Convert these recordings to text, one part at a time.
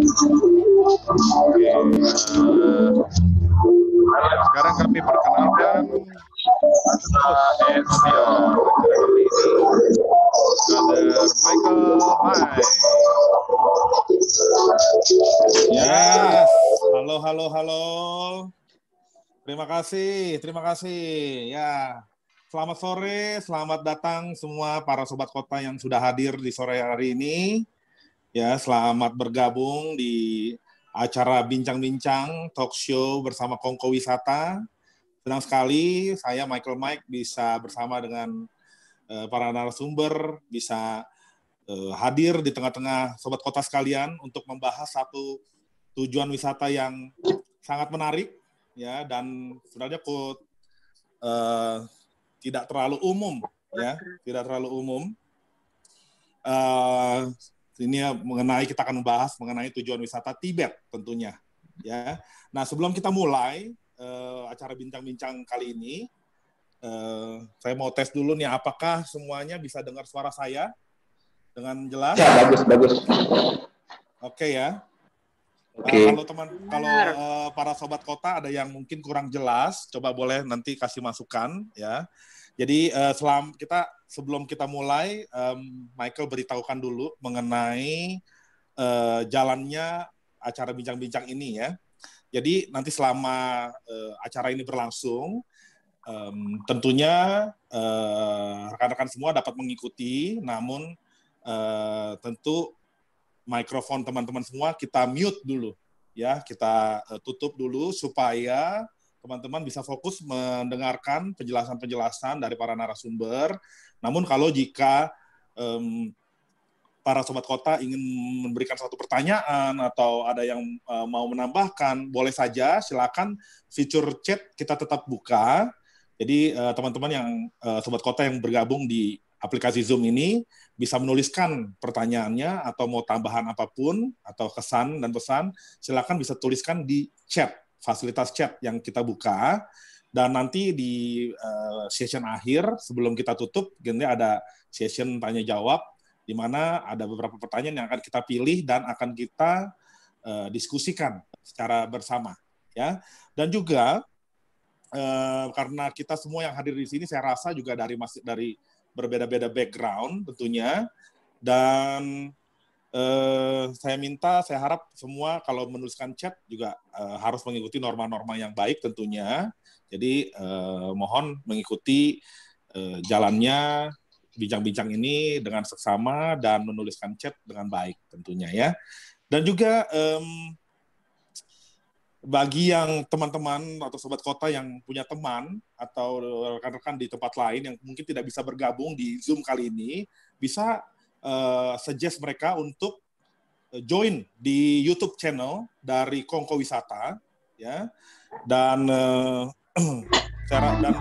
Oke, sekarang kami perkenalkan host Espion acara kali ini, Brother Michael Mai. Yes, halo. Terima kasih. Ya, selamat sore, selamat datang semua para sobat kota yang sudah hadir di sore hari ini. Ya, selamat bergabung di acara bincang-bincang talk show bersama Kongko Wisata. Senang sekali saya Michael Mike bisa bersama dengan para narasumber bisa hadir di tengah-tengah sobat kota sekalian untuk membahas satu tujuan wisata yang sangat menarik ya, dan sebenarnya tidak terlalu umum ya, ini kita akan membahas mengenai tujuan wisata Tibet tentunya ya. Nah, sebelum kita mulai acara bincang-bincang kali ini, saya mau tes dulu nih, apakah semuanya bisa dengar suara saya dengan jelas? Ya, bagus. Oke ya. Oke. Kalau para sobat kota ada yang mungkin kurang jelas, coba boleh nanti kasih masukan ya. Jadi sebelum kita mulai, Michael beritahukan dulu mengenai jalannya acara bincang-bincang ini ya. Jadi nanti selama acara ini berlangsung, tentunya rekan-rekan semua dapat mengikuti, namun tentu mikrofon teman-teman semua kita mute dulu ya, kita tutup dulu supaya teman-teman bisa fokus mendengarkan penjelasan-penjelasan dari para narasumber. Namun kalau jika para sobat kota ingin memberikan suatu pertanyaan atau ada yang mau menambahkan, boleh saja, silakan fitur chat kita tetap buka. Jadi teman-teman yang sobat kota yang bergabung di aplikasi Zoom ini bisa menuliskan pertanyaannya atau mau tambahan apapun atau kesan dan pesan, silakan bisa tuliskan di chat, fasilitas chat yang kita buka. Dan nanti di session akhir sebelum kita tutup, ada session tanya jawab di mana ada beberapa pertanyaan yang akan kita pilih dan akan kita diskusikan secara bersama ya. Dan juga karena kita semua yang hadir di sini saya rasa juga dari berbeda-beda background tentunya, dan saya harap semua kalau menuliskan chat juga harus mengikuti norma-norma yang baik tentunya. Jadi mohon mengikuti jalannya bincang-bincang ini dengan seksama dan menuliskan chat dengan baik tentunya ya. Dan juga bagi yang teman-teman atau sobat kota yang punya teman atau rekan-rekan di tempat lain yang mungkin tidak bisa bergabung di Zoom kali ini, bisa suggest mereka untuk join di YouTube channel dari Kongko Wisata ya. Dan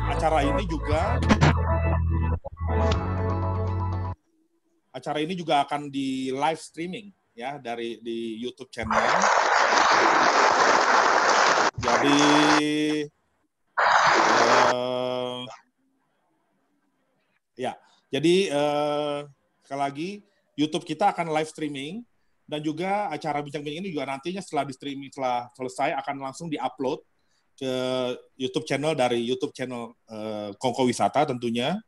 acara ini juga akan di live streaming ya di YouTube channel. Jadi sekali lagi YouTube kita akan live streaming, dan juga acara bincang-bincang ini juga nantinya setelah selesai akan langsung diupload ke YouTube channel dari YouTube channel Kongko Wisata tentunya.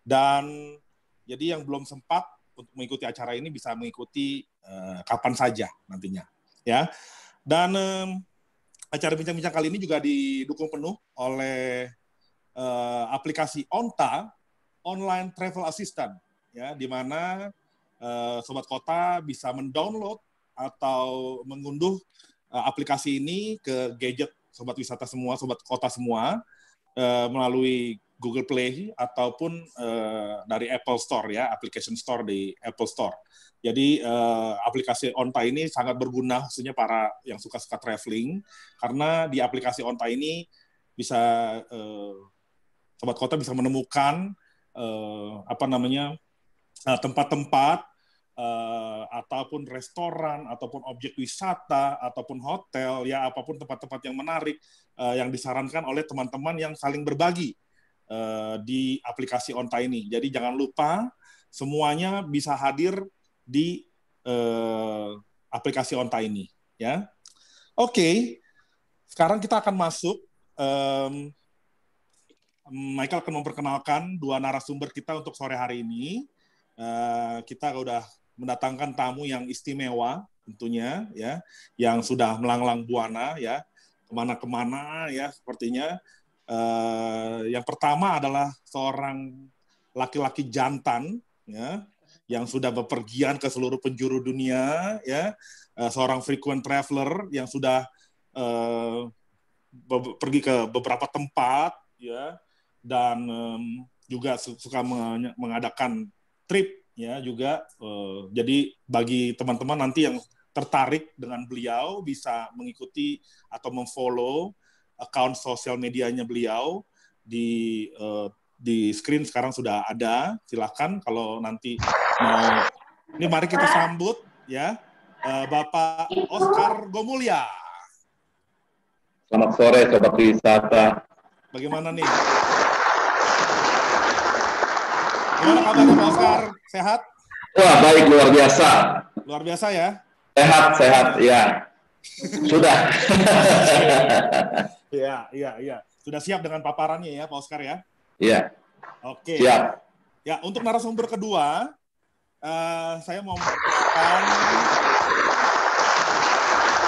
Dan jadi yang belum sempat untuk mengikuti acara ini bisa mengikuti kapan saja nantinya ya. Dan acara bincang-bincang kali ini juga didukung penuh oleh aplikasi Onta, Online Travel Assistant, ya, di mana sobat kota bisa mendownload atau mengunduh aplikasi ini ke gadget sobat wisata semua, sobat kota semua, melalui Google Play ataupun dari Apple Store ya, application store di Apple Store. Jadi aplikasi Onta ini sangat berguna khususnya para yang suka traveling, karena di aplikasi Onta ini bisa sobat kota bisa menemukan tempat-tempat ataupun restoran ataupun objek wisata ataupun hotel ya, apapun tempat-tempat yang menarik yang disarankan oleh teman-teman yang saling berbagi di aplikasi Onta ini. Jadi jangan lupa semuanya bisa hadir di aplikasi Onta ini ya. Oke, sekarang kita akan masuk. Michael akan memperkenalkan dua narasumber kita untuk sore hari ini. Kita udah mendatangkan tamu yang istimewa tentunya, ya, yang sudah melanglang buana, ya, kemana-kemana, ya, sepertinya. Yang pertama adalah seorang laki-laki jantan, ya, yang sudah bepergian ke seluruh penjuru dunia, ya, seorang frequent traveler yang sudah pergi ke beberapa tempat, ya, dan juga suka mengadakan trip, ya, juga. Jadi bagi teman-teman nanti yang tertarik dengan beliau bisa mengikuti atau memfollow account sosial medianya beliau di screen sekarang sudah ada. Silakan kalau nanti mau. Ini mari kita sambut, ya, Bapak Oscar Gomulya. Selamat sore Sobat Wisata. Bagaimana nih? Gimana kabarnya Pak Oscar? Sehat? Wah, baik, luar biasa. Luar biasa ya? Sehat, ya. Sudah. Iya. Sudah siap dengan paparannya ya Pak Oscar ya? Iya. Oke. Siap. Ya, untuk narasumber kedua, saya mau memperkenalkan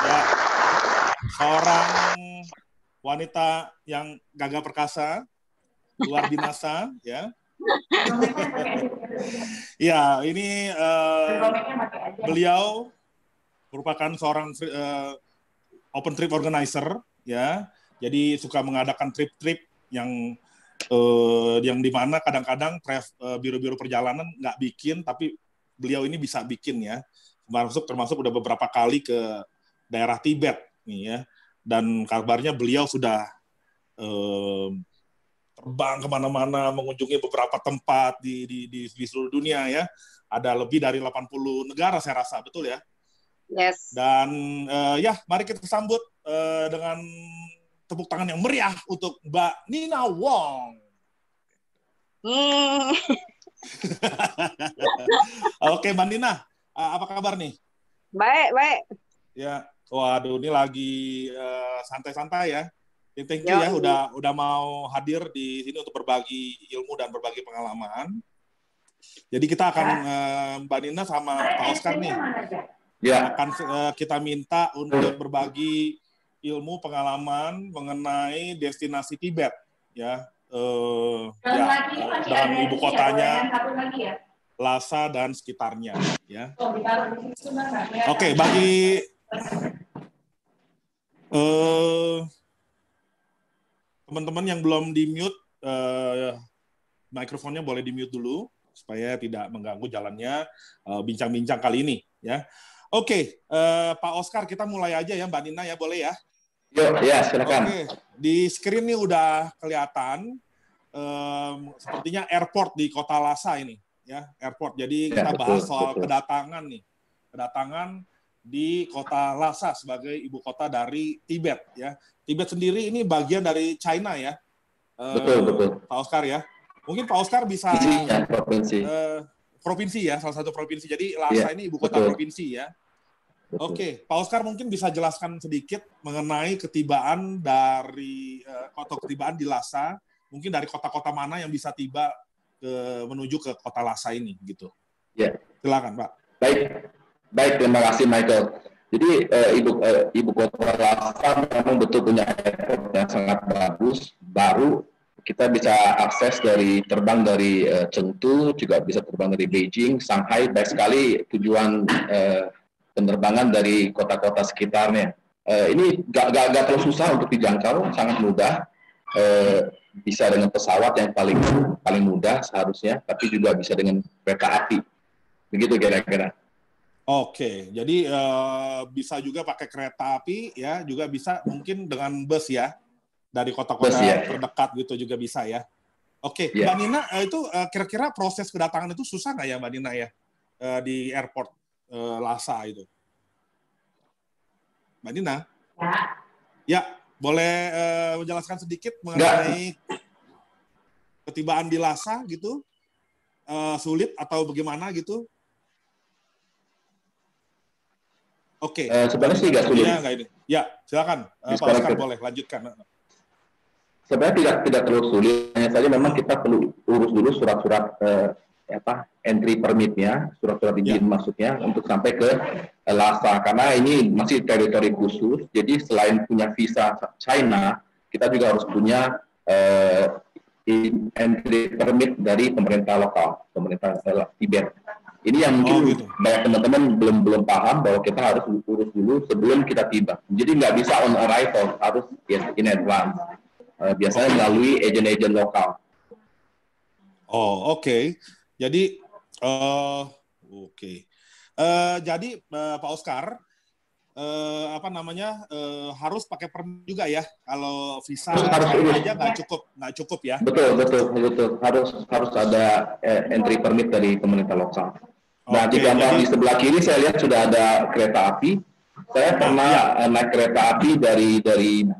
ya, seorang wanita yang gagah perkasa, luar binasa, ya. Ya, ini beliau merupakan seorang open trip organizer, ya. Jadi suka mengadakan trip-trip yang di mana kadang-kadang biro-biro perjalanan nggak bikin, tapi beliau ini bisa bikin, ya. Termasuk udah beberapa kali ke daerah Tibet, nih, ya. Dan kabarnya beliau sudah terbang kemana-mana, mengunjungi beberapa tempat di seluruh dunia, ya. Ada lebih dari 80 negara saya rasa, betul ya? Yes. Dan ya, mari kita sambut dengan tepuk tangan yang meriah untuk Mbak Nina Wong. Oke, Mbak Nina, apa kabar nih? Baik. Ya, waduh, ini lagi santai-santai ya. Thank you ya, udah mau hadir di sini untuk berbagi ilmu dan berbagi pengalaman. Jadi kita akan Mbak Nina sama Pak Oscar nih, akan kita minta untuk berbagi ilmu pengalaman mengenai destinasi Tibet, ya, dengan ibu kotanya Lhasa dan sekitarnya, ya. Oke, bagi teman-teman yang belum di-mute, mikrofonnya boleh di-mute dulu supaya tidak mengganggu jalannya bincang-bincang kali ini, ya. Oke, Pak Oscar, kita mulai aja ya, Mbak Nina ya, boleh ya? Yuk, ya, silakan. Oke, di screen ini udah kelihatan sepertinya airport di kota Lhasa ini, ya, airport. Jadi kita bahas soal kedatangan nih, kedatangan di kota Lhasa sebagai ibu kota dari Tibet, ya. Tibet sendiri ini bagian dari China ya, Betul. Pak Oscar ya. Mungkin Pak Oscar bisa provinsi ya, salah satu provinsi. Jadi Lhasa ini ibu kota provinsi ya. Oke, Pak Oscar mungkin bisa jelaskan sedikit mengenai ketibaan dari ketibaan di Lhasa, mungkin dari kota-kota mana yang bisa tiba menuju ke kota Lhasa ini, gitu. Ya. Silakan, Pak. Baik, terima kasih Michael. Jadi ibu kota Lhasa memang betul punya airport yang sangat bagus, baru. Kita bisa akses terbang dari Chengdu, juga bisa terbang dari Beijing, Shanghai, baik sekali tujuan penerbangan dari kota-kota sekitarnya. Ini gak terlalu susah untuk dijangkau, sangat mudah. Bisa dengan pesawat yang paling mudah seharusnya, tapi juga bisa dengan kereta api. Begitu kira-kira. Oke, jadi bisa juga pakai kereta api, ya, juga bisa mungkin dengan bus ya, dari kota-kota terdekat gitu juga bisa ya. Oke, Mbak Nina, itu kira-kira proses kedatangan itu susah nggak ya Mbak Nina ya, di airport Lhasa itu? Mbak Nina? Ya, boleh menjelaskan sedikit mengenai ketibaan di Lhasa gitu? Sulit atau bagaimana gitu? Oke. Sebenarnya sih nggak sulit. Iya, nggak ini. Ya, silakan. Pak Oscar boleh lanjutkan. Sebenarnya tidak terlalu sulit, hanya saja memang kita perlu urus dulu surat-surat entry permitnya, surat-surat izin masuknya untuk sampai ke Lhasa, karena ini masih teritori khusus. Jadi selain punya visa China, kita juga harus punya entry permit dari pemerintah lokal, pemerintah Tibet. Ini yang mungkin banyak teman-teman belum paham bahwa kita harus urus dulu sebelum kita tiba. Jadi nggak bisa on arrival, harus in advance. Biasanya melalui agen-agen lokal. Oh, oke. Jadi, jadi Pak Oscar, harus pakai permit juga ya. Kalau visa aja nggak cukup ya. Betul. Harus ada entry permit dari pemerintah lokal. Nah, di gambar di sebelah kiri saya lihat sudah ada kereta api. Saya pernah naik kereta api dari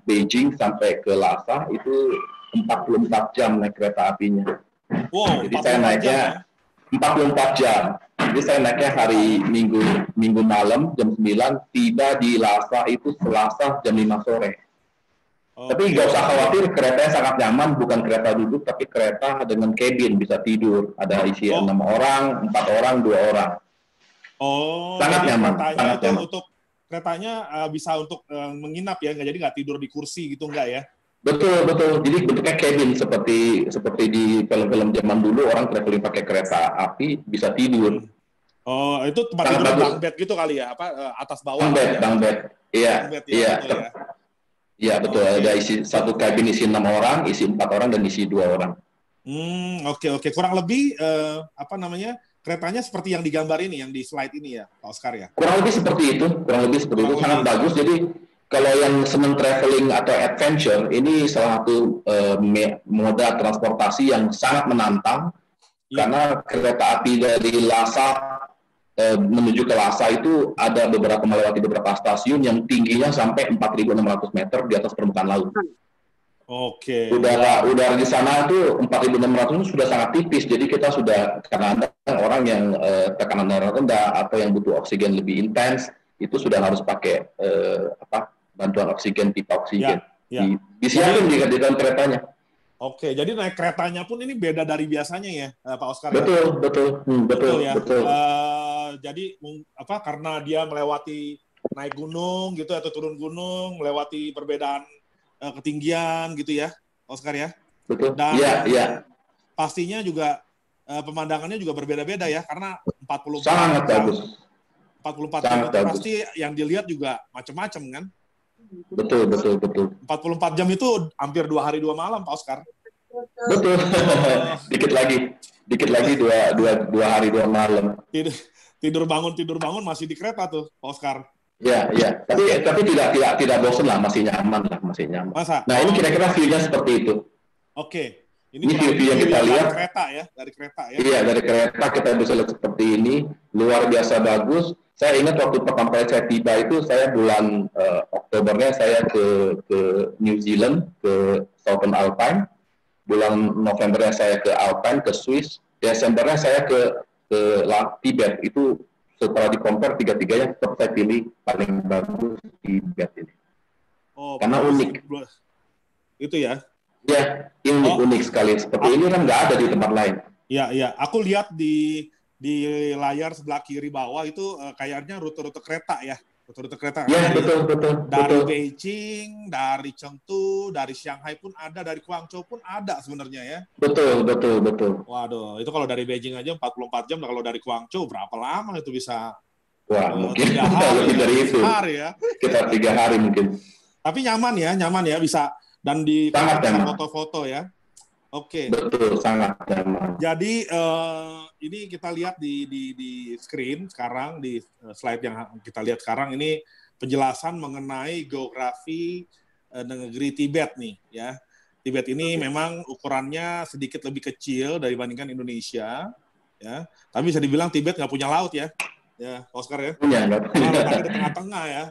Beijing sampai ke Lhasa, itu 44 jam naik kereta apinya. Wow, jadi saya naiknya 44 jam. Jadi saya naiknya hari Minggu malam jam 9, tiba di Lhasa itu Selasa jam 5 sore. Tapi nggak usah khawatir, keretanya sangat nyaman, bukan kereta duduk, tapi kereta dengan cabin, bisa tidur. Ada isi 6 orang, 4 orang, 2 orang. Sangat nyaman. Sangat nyaman. Keretanya bisa untuk menginap ya, jadi nggak tidur di kursi gitu nggak ya? Betul. Jadi bentuknya cabin seperti di film-film zaman dulu, orang traveling pakai kereta api bisa tidur. Oh, itu tempat tidur bunk bed gitu kali ya? Atas bawah? Bunk bed. Iya, betul. Ada isi satu kabin isi 6 orang, isi 4 orang dan isi 2 orang. Oke. Kurang lebih keretanya seperti yang digambar ini, yang di slide ini ya, Pak Oscar ya? Kurang lebih seperti itu. Sangat bagus. Jadi kalau yang senang traveling atau adventure, ini salah satu moda transportasi yang sangat menantang, karena kereta api dari Lhasa menuju ke Lhasa itu ada melewati beberapa stasiun yang tingginya sampai 4.600 meter di atas permukaan laut. Oke. Udara di sana itu 4.600 itu sudah sangat tipis, jadi kita sudah, karena ada orang yang tekanan darah rendah atau yang butuh oksigen lebih intens, itu sudah harus pakai bantuan oksigen, pipa oksigen. Disiapin di dalam keretanya. Oke, jadi naik keretanya pun ini beda dari biasanya ya, Pak Oscar. Betul ya. Jadi karena dia melewati naik gunung gitu atau turun gunung, melewati perbedaan ketinggian gitu ya, Oscar ya. Betul. Dan iya. Pastinya juga pemandangannya juga berbeda-beda ya, karena 44 sangat jam, bagus. 44 jam itu pasti yang dilihat juga macam-macam kan. Betul. 44 jam itu hampir 2 hari 2 malam, Pak Oscar. Betul. Dikit lagi 2 hari 2 malam. Tidur bangun masih di kereta tuh, Pak Oscar. Ya. Tapi tidak bosan lah, masih nyaman. Masa? Nah, ini kira-kira view-nya seperti itu. Oke. Ini view yang kita lihat dari kereta ya. Iya, dari kereta kita bisa lihat seperti ini, luar biasa bagus. Saya ingat waktu pertama kali saya tiba itu, saya bulan Oktobernya saya ke New Zealand, ke Southern Alpine. Bulan Novembernya saya ke Alpine, ke Swiss. Desembernya saya ke Tibet. Itu setelah di-compare tiga-tiganya, tetap saya pilih paling bagus Tibet ini. Karena unik. Itu ya? Ya, ini unik sekali. Seperti ini kan nggak ada di tempat lain. Iya. Aku lihat di layar sebelah kiri bawah itu kayaknya rute-rute kereta ya. Rute-rute kereta. Ya, betul. Dari Beijing, dari Chengdu, dari Shanghai pun ada, dari Guangzhou pun ada sebenarnya ya. Betul. Waduh, itu kalau dari Beijing aja 44 jam, kalau dari Guangzhou berapa lama itu bisa? Wah, mungkin 3 hari, lebih dari itu. Ya. Sekitar 3 hari mungkin. Tapi nyaman ya bisa, dan di foto-foto ya. Oke. Betul, sangat nyaman. Jadi ini kita lihat di screen sekarang, di slide yang kita lihat sekarang ini penjelasan mengenai geografi negeri Tibet nih ya. Tibet ini memang ukurannya sedikit lebih kecil dibandingkan Indonesia ya. Tapi bisa dibilang Tibet nggak punya laut ya. Ya, Oscar ya. Punya, letaknya di tengah-tengah ya.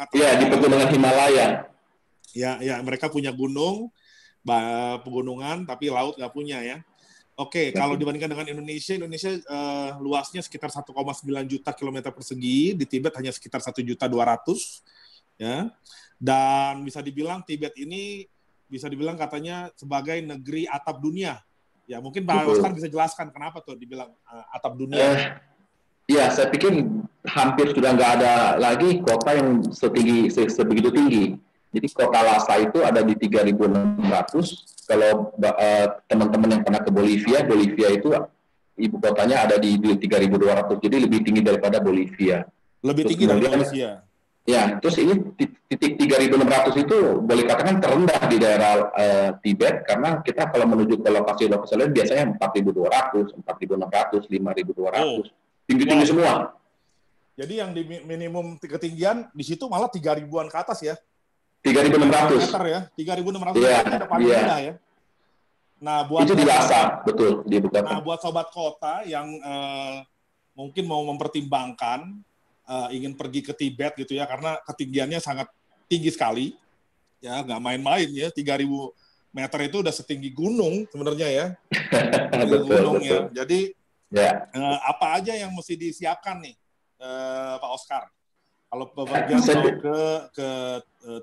Iya, di pegunungan Himalaya. Ya, mereka punya gunung, pegunungan, tapi laut nggak punya ya. Oke, kalau dibandingkan dengan Indonesia luasnya sekitar 1,9 juta kilometer persegi, di Tibet hanya sekitar 1.200.000, ya. Dan bisa dibilang Tibet ini bisa dibilang katanya sebagai negeri atap dunia. Ya, mungkin Pak Oscar bisa jelaskan kenapa tuh dibilang atap dunia. Ya, saya pikir hampir sudah nggak ada lagi kota yang sebegitu tinggi. Jadi kota Lhasa itu ada di 3.600. Kalau teman-teman yang pernah ke Bolivia itu ibu kotanya ada di 3.200. Jadi lebih tinggi daripada Bolivia. Lebih tinggi dari Bolivia. Ya, terus ini titik 3.600 itu boleh katakan terendah di daerah Tibet, karena kita kalau menuju ke lokasi-lokasi lain biasanya 4.200, 4.600, 5.200. Tinggi-tinggi semua. Jadi yang di minimum ketinggian di situ malah 3.000-an ke atas ya. 3.600 meter ya. 3.600 meter ada paling rendah ya. Nah, buat itu di Lhasa, betul, di ibu kota. Nah, buat sobat kota yang mungkin mau mempertimbangkan ingin pergi ke Tibet gitu ya, karena ketinggiannya sangat tinggi sekali. Ya, nggak main-main ya. 3.000 meter itu udah setinggi gunung sebenarnya ya. Betul. Ya. Jadi ya. Apa aja yang mesti disiapkan nih, Pak Oscar? Kalau bepergian mau ke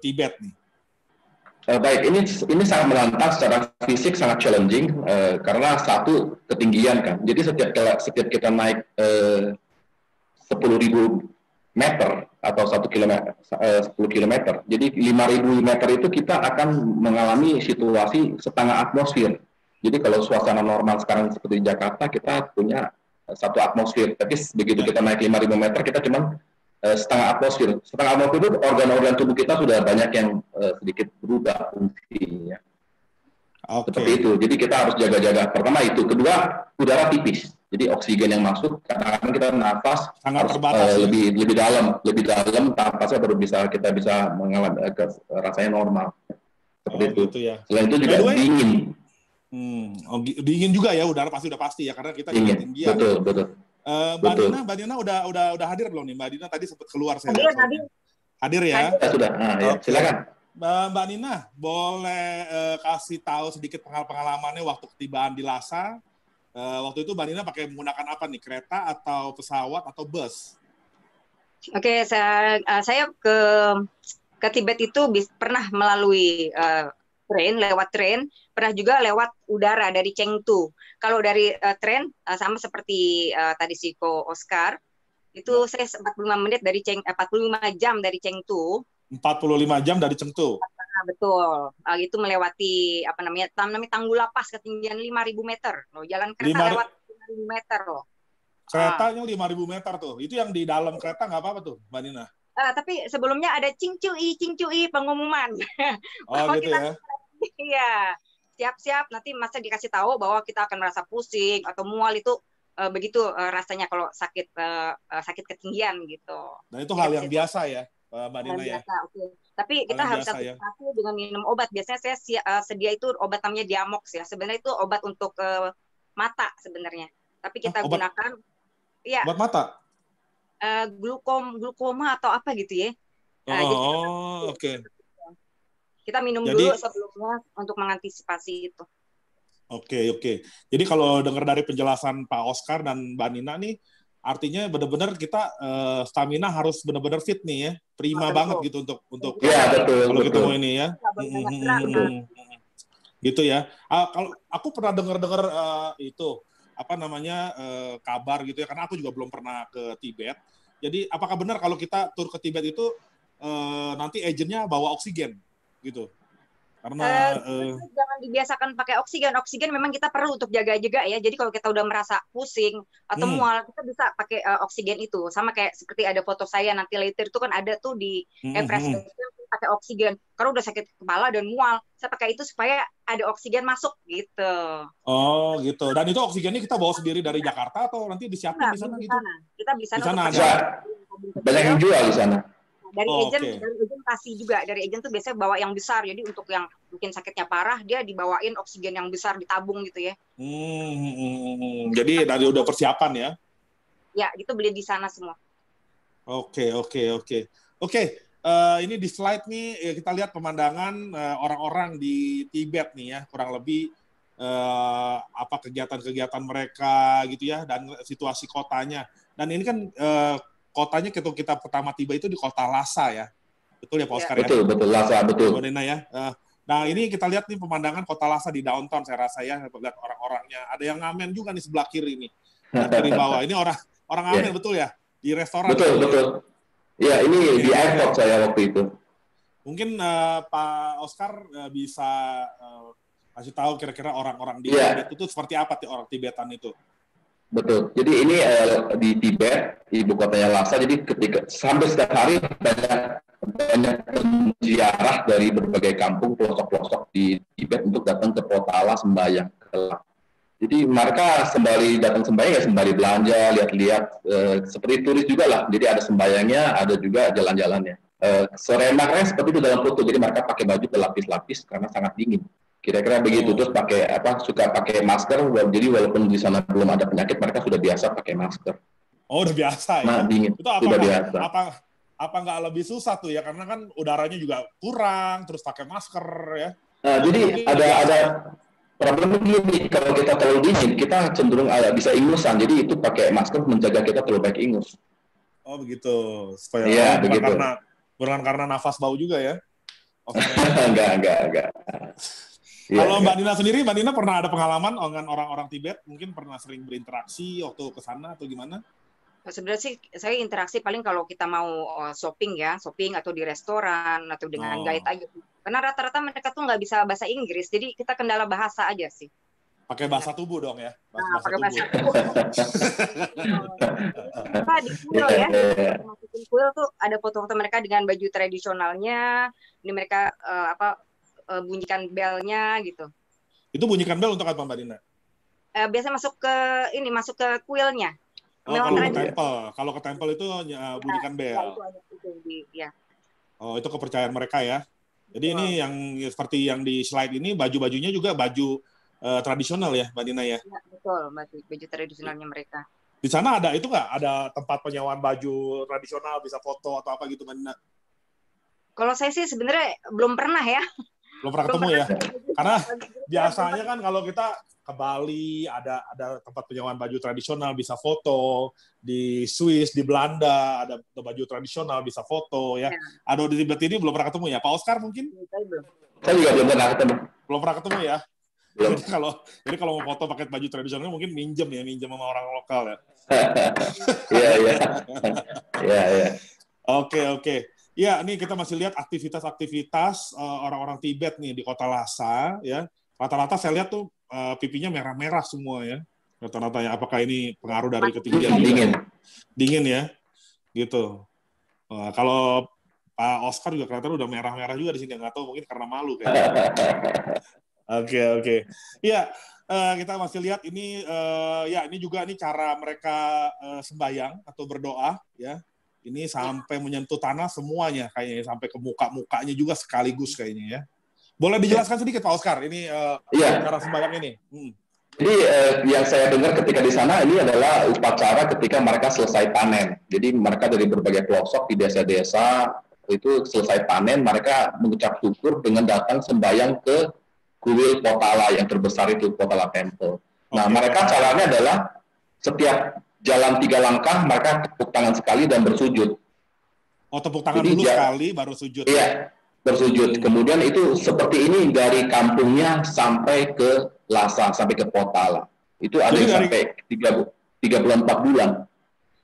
Tibet nih. Baik, ini sangat menantang secara fisik, sangat challenging karena satu ketinggian kan. Jadi setiap kita naik 10.000 meter atau 1 kilometer, 10 kilometer. Jadi 5.000 meter itu kita akan mengalami situasi setengah atmosfer. Jadi kalau suasana normal sekarang seperti di Jakarta, kita punya satu atmosfer. Tapi begitu kita naik 5.000 meter, kita cuma setengah atmosfer. Setengah atmosfer itu organ-organ tubuh kita sudah banyak yang sedikit berubah fungsinya. Seperti itu. Jadi kita harus jaga-jaga. Pertama itu. Kedua, udara tipis. Jadi oksigen yang masuk, kadang-kadang kita nafas sangat harus terbatas, lebih dalam, napasnya baru kita bisa mengalami rasanya normal. Seperti itu. Gitu ya. Selain itu juga dingin. Dingin juga ya, udara sudah pasti ya, karena kita di ketinggian. Betul. Mbak Nina udah hadir belum nih? Mbak Nina tadi sempat keluar saya lihat. Hadir ya? Sudah. Ya, silakan. Mbak Nina, boleh kasih tahu sedikit pengalamannya waktu ketibaan di Lhasa. Waktu itu Mbak Nina pakai menggunakan apa nih? Kereta atau pesawat atau bus? Oke, saya ke Tibet itu pernah melalui lewat tren, pernah juga lewat udara dari Chengdu. Kalau dari tren sama seperti tadi si Ko Oscar, itu saya 45 menit dari 45 jam dari Chengdu. 45 jam dari Chengdu. Betul. Itu melewati namanya Tanggul Lapas ketinggian 5.000 meter. Loh, jalan kereta lewat 5.000 meter loh. Keretanya 5.000 meter tuh. Itu yang di dalam kereta nggak apa-apa tuh, Mbak Nina? Tapi sebelumnya ada cingcui pengumuman. Gitu ya. Iya. Siap-siap nanti masa dikasih tahu bahwa kita akan merasa pusing atau mual itu begitu rasanya kalau sakit ketinggian gitu. Nah, itu hal yang biasa ya, Mbak Nina ya. Okay. Tapi kita harus antisipasi dengan minum obat. Biasanya saya sedia itu obat namanya Diamox ya. Sebenarnya itu obat untuk mata sebenarnya. Tapi kita gunakan ya. Obat mata? Glukoma atau apa gitu ya. Oke. Kita minum dulu sebelumnya untuk mengantisipasi itu. Oke. Jadi kalau dengar dari penjelasan Pak Oscar dan Mbak Nina nih, artinya benar-benar kita stamina harus benar-benar fit nih ya, prima banget gitu untuk kalau kita mau ini ya. Gitu ya. Kalau aku pernah dengar itu kabar gitu ya, karena aku juga belum pernah ke Tibet. Jadi apakah benar kalau kita tur ke Tibet itu nanti agentnya bawa oksigen gitu? Karena jangan dibiasakan pakai oksigen. Oksigen memang kita perlu untuk jaga-jaga ya. Jadi kalau kita udah merasa pusing atau mual, kita bisa pakai oksigen itu. Sama kayak seperti ada foto saya nanti later itu kan ada tuh di Everest pakai oksigen. Karena udah sakit kepala dan mual, saya pakai itu supaya ada oksigen masuk gitu. Oh gitu. Dan itu oksigennya kita bawa sendiri dari Jakarta atau nanti disiapin di sana gitu? Kita di sana. Banyak yang jual di sana. Dari agen kasih juga, dari agen tuh biasanya bawa yang besar, jadi untuk yang mungkin sakitnya parah dia dibawain oksigen yang besar ditabung gitu ya. Jadi dari udah persiapan ya? Ya, itu beli di sana semua. Oke. Ini di slide nih kita lihat pemandangan orang-orang di Tibet nih ya, kurang lebih apa kegiatan-kegiatan mereka gitu ya, dan situasi kotanya. Dan ini kan kotanya kita pertama tiba itu di kota Lhasa ya, betul ya Pak Oscar ya? Betul Lhasa, betul. Mbak Nina ya. Nah ini kita lihat nih pemandangan kota Lhasa di downtown, saya rasa ya, lihat orang-orangnya. Ada yang ngamen juga nih sebelah kiri nih, kiri bawah. Ini orang ngamen betul ya, di restoran. Betul. Ya ini di airport saya waktu itu. Mungkin Pak Oscar bisa kasih tahu kira-kira orang-orang di Tibet itu seperti apa orang Tibetan itu. Betul. Jadi ini di Tibet, ibu kotanya Lhasa. Jadi ketika sampai setiap hari banyak ziarah dari berbagai kampung pelosok-pelosok di Tibet untuk datang ke Potala sembahyang. Jadi mereka sembari datang sembahyang ya sembari belanja, lihat-lihat seperti turis juga lah. Jadi ada sembahyangnya, ada juga jalan-jalannya. Serenak seperti itu dalam foto. Jadi mereka pakai baju berlapis-lapis karena sangat dingin. Kira-kira begitu. Terus pakai suka pakai masker. Jadi walaupun di sana belum ada penyakit, mereka sudah biasa pakai masker. Oh, udah biasa ya. Nah, dingin. Itu apa nggak lebih susah tuh ya? Karena kan udaranya juga kurang, terus pakai masker ya. Nah, jadi ada problem begini, kalau kita terlalu dingin, kita cenderung bisa ingusan. Jadi itu pakai masker menjaga kita terlalu baik ingus. Oh begitu. Supaya begitu. Bukan karena nafas bau juga ya? Enggak. Kalau Mbak Nina sendiri, Mbak Nina pernah ada pengalaman dengan orang-orang Tibet? Mungkin pernah sering berinteraksi waktu ke sana atau gimana? Sebenarnya sih saya interaksi paling kalau kita mau shopping atau di restoran atau dengan guide aja. Karena rata-rata mereka tuh nggak bisa bahasa Inggris, jadi kita kendala bahasa aja sih. Pakai bahasa tubuh dong ya? Pakai bahasa tubuh. Di kuil ya, masukin kuil tuh ada foto-foto mereka dengan baju tradisionalnya. Ini mereka bunyikan belnya gitu. Itu bunyikan bel untuk apa Mbak Dina? Biasa masuk ke kuilnya. Kalau ke temple itu bunyikan bel. Oh, itu kepercayaan mereka ya. Jadi ini yang seperti yang di slide ini, baju-bajunya juga baju tradisional ya, Mbak Dina ya? Ya betul, baju tradisionalnya mereka. Di sana ada itu nggak? Ada tempat penyewaan baju tradisional, bisa foto atau apa gitu, Mbak Dina? Kalau saya sih sebenarnya belum pernah ya. Belum pernah ketemu ya? Karena biasanya kan kalau kita ke Bali ada tempat penyewaan baju tradisional bisa foto, di Swiss, di Belanda ada baju tradisional bisa foto ya. Ada di Tibet ini belum pernah ketemu ya, Pak Oscar mungkin? Saya juga belum pernah ketemu. Belum pernah ketemu ya. Belum. Jadi kalau mau foto pakai baju tradisional mungkin minjem sama orang lokal ya. Iya. Oke. Ya, ini kita masih lihat aktivitas orang-orang Tibet nih di kota Lhasa ya. Rata-rata saya lihat tuh pipinya merah-merah semua ya. Rata-ratanya apakah ini pengaruh dari ketinggian? Dingin ya. Gitu. Kalau Pak Oscar juga kelihatan udah merah-merah juga di sini, nggak tahu mungkin karena malu kayaknya. Oke. Iya, kita masih lihat ini ini juga cara mereka sembahyang atau berdoa ya. Ini sampai menyentuh tanah semuanya kayaknya, sampai ke muka-mukanya juga sekaligus kayaknya ya. Boleh dijelaskan sedikit Pak Oscar ini cara sembahyang ini? Jadi yang saya dengar ketika di sana ini adalah upacara ketika mereka selesai panen. Jadi mereka dari berbagai pelosok di desa-desa itu selesai panen, mereka mengucap syukur dengan datang sembahyang ke kuil Potala yang terbesar itu, Potala Temple. Nah, mereka caranya adalah setiap jalan 3 langkah, mereka tepuk tangan sekali dan bersujud. Oh, tepuk tangan dulu sekali, baru sujud. Iya, bersujud. Kemudian itu seperti ini dari kampungnya sampai ke Lhasa, sampai ke Potala. Itu ada yang sampai 34 bulan.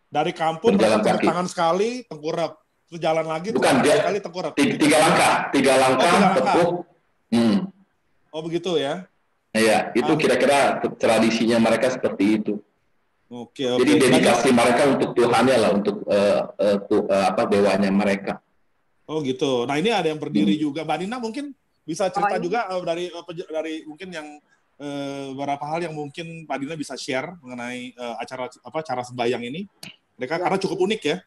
Dari kampung, tepuk tangan sekali, tengkurap. Terus jalan lagi, sekali tengkurap. 3 langkah, tepuk. Oh, begitu ya? Iya, itu kira-kira tradisinya mereka seperti itu. Oke. Jadi dedikasi mereka untuk Tuhannya lah, untuk dewanya mereka. Oh gitu. Nah ini ada yang berdiri juga. Mbak Nina mungkin bisa cerita juga dari mungkin yang beberapa hal yang mungkin Mbak Nina bisa share mengenai cara sembahyang ini. Mereka karena cukup unik ya.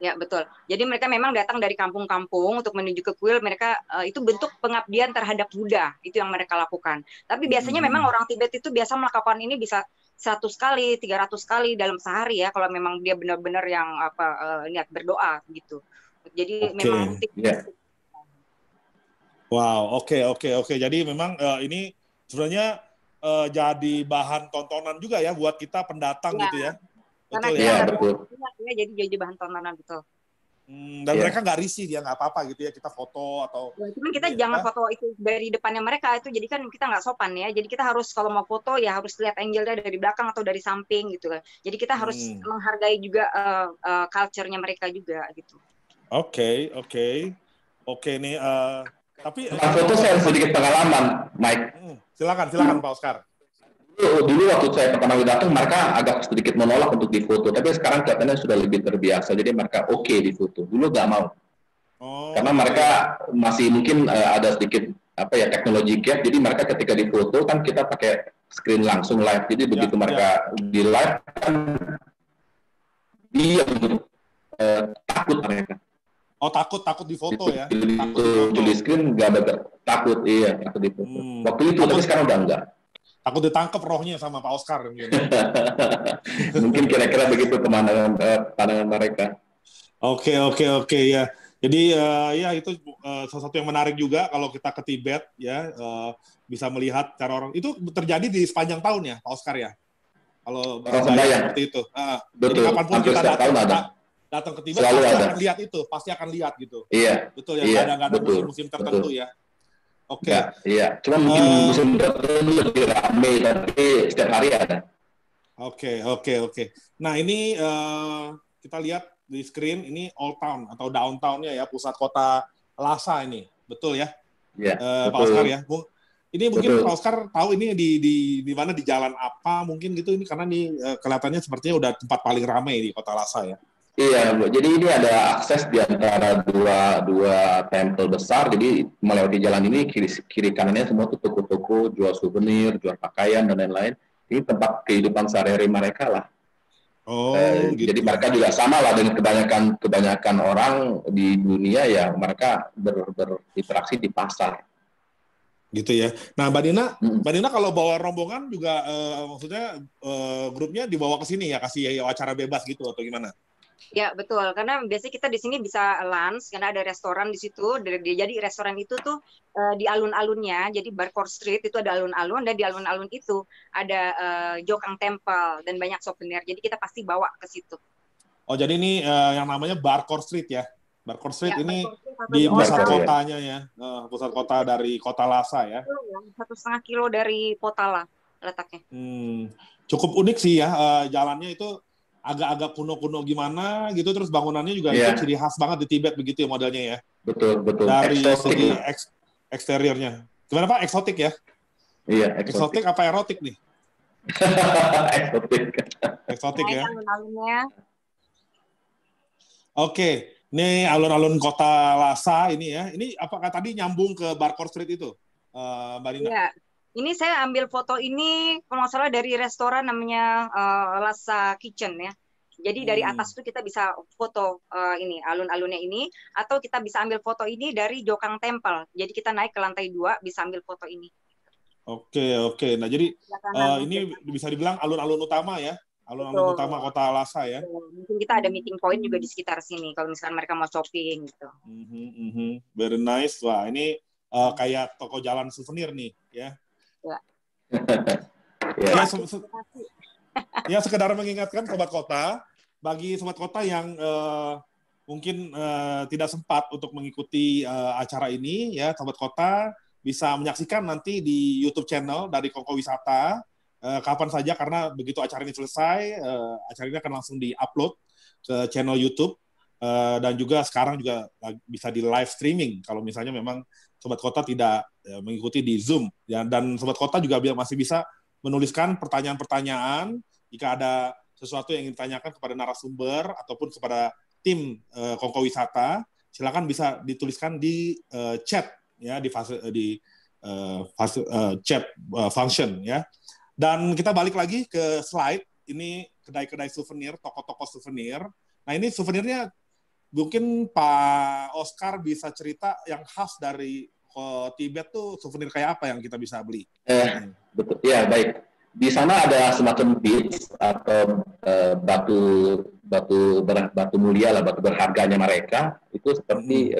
Ya betul. Jadi mereka memang datang dari kampung-kampung untuk menuju ke kuil. Mereka itu bentuk pengabdian terhadap Buddha. Itu yang mereka lakukan. Tapi biasanya memang orang Tibet itu biasa melakukan ini bisa 100 kali, 300 kali dalam sehari ya. Kalau memang dia benar-benar yang niat berdoa gitu. Jadi memang. Wow, oke. Jadi memang ini sebenarnya jadi bahan tontonan juga ya buat kita pendatang Ya, gitu ya. karena Betul kita ya. Iya, nggak betul. bisa jadi bahan tontonan betul. Dan Iya. mereka nggak risih dia nggak apa-apa gitu ya kita foto atau Ya, cuman kita ini, jangan apa? foto itu dari depannya mereka itu, jadi kan kita nggak sopan ya. Jadi kita harus kalau mau foto ya harus lihat angle-nya dari belakang atau dari samping gitu kan. Jadi kita harus menghargai juga culture-nya mereka juga gitu. Oke nih. Tapi Tentang foto saya sedikit pengalaman, Mike. silakan Pak Oscar. Dulu waktu saya pertama kali datang, mereka agak sedikit menolak untuk difoto. Tapi sekarang kelihatannya sudah lebih terbiasa. Jadi mereka oke difoto. Dulu nggak mau. Karena mereka masih mungkin ada sedikit teknologi gap. Jadi mereka ketika difoto kan kita pakai screen langsung live. Jadi begitu mereka di live kan dia takut mereka. Oh takut difoto ya? Di screen nggak ada takut, takut difoto. Waktu itu tapi sekarang udah enggak. Takut ditangkap rohnya sama Pak Oscar mungkin. Mungkin kira-kira begitu pandangan mereka. Oke ya. Jadi ya itu salah satu yang menarik juga kalau kita ke Tibet ya bisa melihat cara orang itu terjadi di sepanjang tahun ya Pak Oscar ya. Kalau Sembayang seperti itu. Jadi kapanpun kita datang ke Tibet pasti akan lihat gitu. Iya. Betul ya. Nggak ada musim-musim tertentu ya. Oke. Iya. Cuma mungkin musim tertentu lebih ramai tapi setiap hari ada. Oke. Nah ini kita lihat di screen ini Old Town atau downtown-nya ya, pusat kota Lhasa ini, betul ya? Iya. Pak Oscar ya. Ini mungkin Pak Oscar tahu ini di mana, di jalan apa mungkin gitu ini, karena ini kelihatannya sepertinya udah tempat paling ramai di kota Lhasa ya. Iya, jadi ini ada akses di antara dua tempel besar. Jadi melewati jalan ini kiri kanannya semua tuh toko-toko jual souvenir, jual pakaian dan lain-lain. Ini tempat kehidupan sehari-hari mereka lah. Gitu. Jadi mereka juga sama lah dengan kebanyakan orang di dunia ya, mereka berinteraksi di pasar. Gitu ya. Nah, Mbak Dina kalau bawa rombongan juga maksudnya grupnya dibawa ke sini ya, kasih acara bebas gitu atau gimana? Ya betul, karena biasanya kita di sini bisa lunch karena ada restoran di situ. Jadi restoran itu tuh di alun-alunnya, jadi Barkor Street itu ada alun-alun, dan di alun-alun itu ada Jokang Temple dan banyak souvenir. Jadi kita pasti bawa ke situ. Oh jadi ini yang namanya Barkor Street ya? Barkor Street ya, ini Street di pusat kotanya ya, pusat kota dari kota Lhasa ya? 1,5 kilo dari Potala letaknya. Cukup unik sih ya, jalannya itu agak-agak kuno-kuno gimana gitu, terus bangunannya juga itu ciri khas banget di Tibet begitu ya modelnya ya. Betul. Dari segi eksteriornya. Gimana Pak? Eksotik ya? Iya, eksotik apa erotik nih? Eksotik ya. Oke, ini alun-alun kota Lhasa ini ya. Ini apakah tadi nyambung ke Barkor Street itu, Mbak Dina? Iya. Ini saya ambil foto ini kalau nggak salah dari restoran namanya Lhasa Kitchen ya. Jadi dari atas tuh kita bisa foto ini alun-alunnya ini, atau kita bisa ambil foto ini dari Jokang Temple. Jadi kita naik ke lantai 2 bisa ambil foto ini. Oke. Nah jadi ini bisa dibilang alun-alun utama ya, alun-alun utama kota Lhasa ya. Mungkin kita ada meeting point juga di sekitar sini kalau misalkan mereka mau shopping gitu. Very nice. Wah ini kayak toko jalan souvenir nih ya. Ya sekedar mengingatkan sobat kota, bagi sobat kota yang mungkin tidak sempat untuk mengikuti acara ini ya, sobat kota bisa menyaksikan nanti di YouTube channel dari Kongko Wisata kapan saja, karena begitu acara ini selesai acara ini akan langsung di-upload ke channel YouTube dan juga sekarang juga bisa di live streaming kalau misalnya memang sobat kota tidak mengikuti di Zoom ya, dan sobat kota juga masih bisa menuliskan pertanyaan-pertanyaan jika ada sesuatu yang ingin ditanyakan kepada narasumber ataupun kepada tim Kongko Wisata, silakan bisa dituliskan di chat ya, di chat function ya. Dan kita balik lagi ke slide ini, kedai-kedai souvenir, toko-toko souvenir. Nah ini souvenirnya mungkin Pak Oscar bisa cerita yang khas dari Tibet tuh souvenir kayak apa yang kita bisa beli? Betul, ya baik. Di sana ada semacam beads atau batu mulia lah, batu berharganya mereka. Itu seperti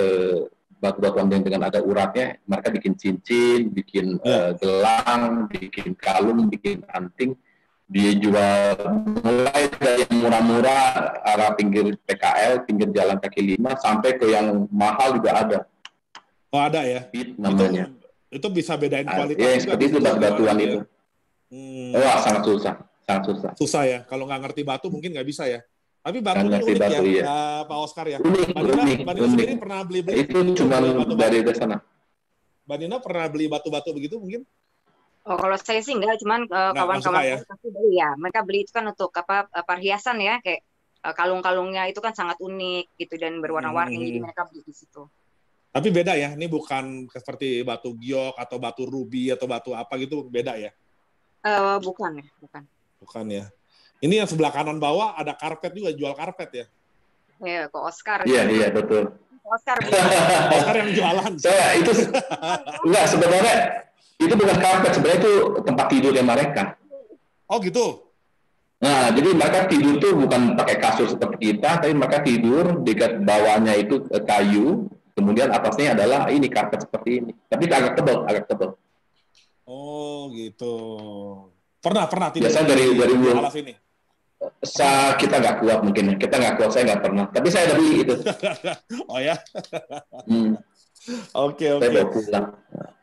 batu-batuan yang dengan ada uratnya, mereka bikin cincin, bikin gelang, bikin kalung, bikin anting. Dia jual mulai dari yang murah-murah arah pinggir PKL, pinggir jalan kaki 5, sampai ke yang mahal juga ada. Oh, ada ya? Namanya. Itu bisa bedain kualitas ya, juga. seperti itu batu-batuan itu. Wah, sangat susah. Sangat susah. Susah ya? Kalau nggak ngerti batu mungkin nggak bisa ya? Tapi batu ini unik batu, ya, iya. Pak Oscar ya? Unik. Mbak Nina sendiri pernah beli itu cuma dari sana. Mbak Nina pernah beli batu-batu begitu mungkin? Oh, kalau saya sih enggak, cuman kawan-kawan ya? saya pasti beli ya. Mereka beli itu kan untuk perhiasan ya, kayak kalung-kalungnya itu kan sangat unik gitu dan berwarna-warni, jadi mereka beli di situ. Tapi beda ya, ini bukan seperti batu giok atau batu ruby atau batu apa gitu, beda ya? Bukan ya, bukan. Bukan ya. Ini yang sebelah kanan bawah ada karpet juga, jual karpet ya? Iya, kok Oscar. Iya, betul. Oscar yang jualan. Saya itu enggak, sebenarnya itu bukan karpet, sebenarnya itu tempat tidurnya mereka. Oh gitu. Nah, jadi mereka tidur tuh bukan pakai kasur seperti kita, tapi mereka tidur dekat bawahnya itu kayu, kemudian atasnya adalah ini karpet seperti ini. Tapi agak tebal. Oh gitu. Pernah tidur. Biasa dari alas ini. Kita nggak kuat mungkin, saya nggak pernah. Tapi saya udah beli itu. Oh ya. Oke. Saya bawa pulang.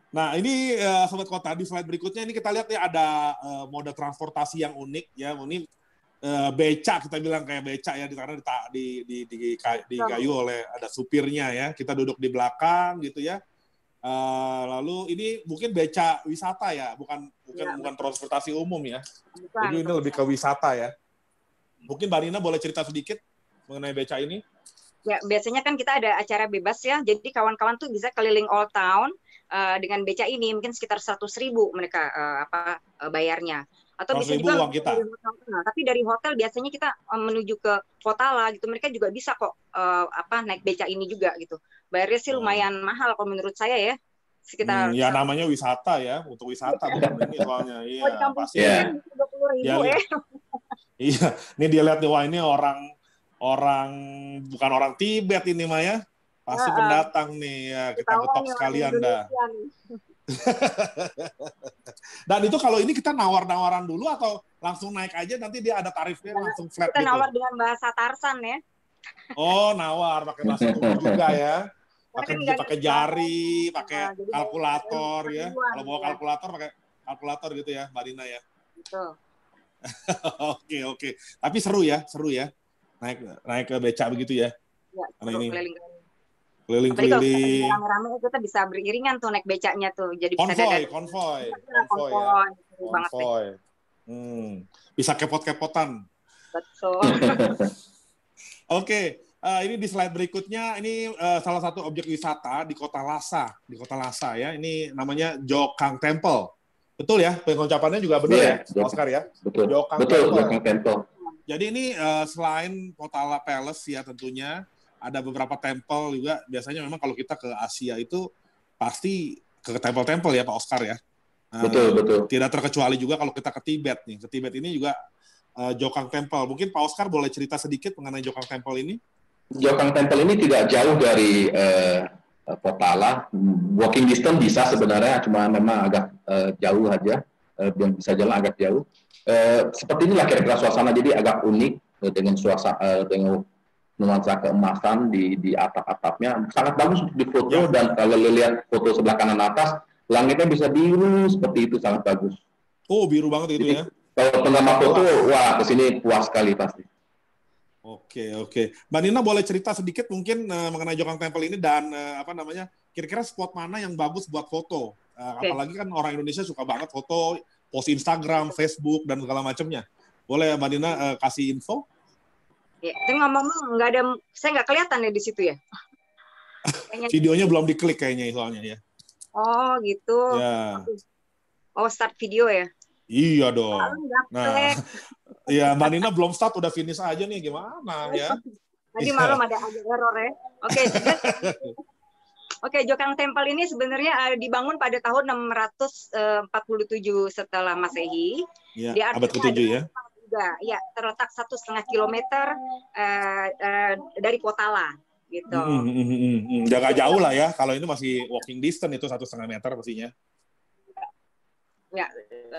Nah ini Sobat Kota, di slide berikutnya ini kita lihat ya ada moda transportasi yang unik ya. Ini beca, kita bilang kayak beca ya, karena digayu oleh ada supirnya ya. Kita duduk di belakang gitu ya. Lalu ini mungkin beca wisata ya, bukan transportasi umum ya. Jadi ini lebih ke wisata ya. Mungkin Mbak Nina boleh cerita sedikit mengenai beca ini? Ya, biasanya kan kita ada acara bebas ya, jadi kawan-kawan tuh bisa keliling Old Town dengan beca ini, mungkin sekitar 100.000 mereka bayarnya. Atau bisa juga uang kita. Tapi dari hotel biasanya kita menuju ke Potala gitu, mereka juga bisa kok naik beca ini juga gitu. Bayarnya sih lumayan mahal kalau menurut saya ya. Sekitar ya namanya wisata ya, untuk wisata bukan ini soalnya. Iya, pasti. Kan 20.000 ya. Iya, ini dia lihat nih, wah ini orang bukan orang Tibet ini Maya, pasti pendatang nih ya, kita betok sekalian dah. Dan itu kalau ini kita nawar-nawaran dulu atau langsung naik aja, nanti dia ada tarifnya langsung flat kita gitu? Kita nawar dengan bahasa Tarsan ya. Oh, nawar pakai bahasa tubuh juga ya. Pakai jari, pakai kalkulator ya. Kalau bawa kalkulator pakai kalkulator gitu ya, Mbak Dina ya. Betul. Oke. Tapi seru ya. Naik ke beca begitu ya. Ya, ini keliling-keliling. Rame-rame kita bisa beriringan tuh naik becanya tuh. Jadi konvoy. Bisa kepot-kepotan. Betul. Oke. Ini di slide berikutnya, ini salah satu objek wisata di Kota Lhasa ya. Ini namanya Jokang Temple. Betul ya, pengucapannya juga benar ya, Oscar ya? Betul, Jokang Temple. Jadi ini selain Potala Palace ya tentunya, ada beberapa temple juga. Biasanya memang kalau kita ke Asia itu pasti ke temple-temple ya Pak Oscar ya? Betul. Tidak terkecuali juga kalau kita ke Tibet nih. Ke Tibet ini juga Jokang Temple. Mungkin Pak Oscar boleh cerita sedikit mengenai Jokang Temple ini? Jokang Temple ini tidak jauh dari Potala, walking distance bisa sebenarnya, cuma memang agak jauh aja, yang bisa jalan agak jauh. Seperti inilah kira-kira suasana, jadi agak unik dengan suasana dengan nuansa keemasan di atap-atapnya, sangat bagus untuk difoto. Dan kalau lihat foto sebelah kanan atas, langitnya bisa biru seperti itu, sangat bagus. Oh, biru banget itu ya. Kalau penggemar foto, wah kesini puas sekali pasti. Oke. Mbak Nina boleh cerita sedikit mungkin mengenai Jokang Temple ini dan kira-kira spot mana yang bagus buat foto? Apalagi kan orang Indonesia suka banget foto, post Instagram, Facebook dan segala macamnya. Boleh Mbak Nina kasih info? Ya, tapi ngomong nggak ada, saya nggak kelihatan ya di situ ya. Videonya belum diklik kayaknya soalnya ya. Oh gitu. Ya. Oh start video ya? Iya dong. Nah, ya Mbak Nina belum start udah finish aja nih, gimana ya? Tadi malam ada error ya. Oke, Jokang Temple ini sebenarnya dibangun pada tahun 647 setelah Masehi. Ya, abad ke-7 ya. Ya, terletak 1,5 kilometer dari Potala. gitu. Jaga jauh lah ya. Kalau ini masih walking distance itu 1,5 meter pastinya.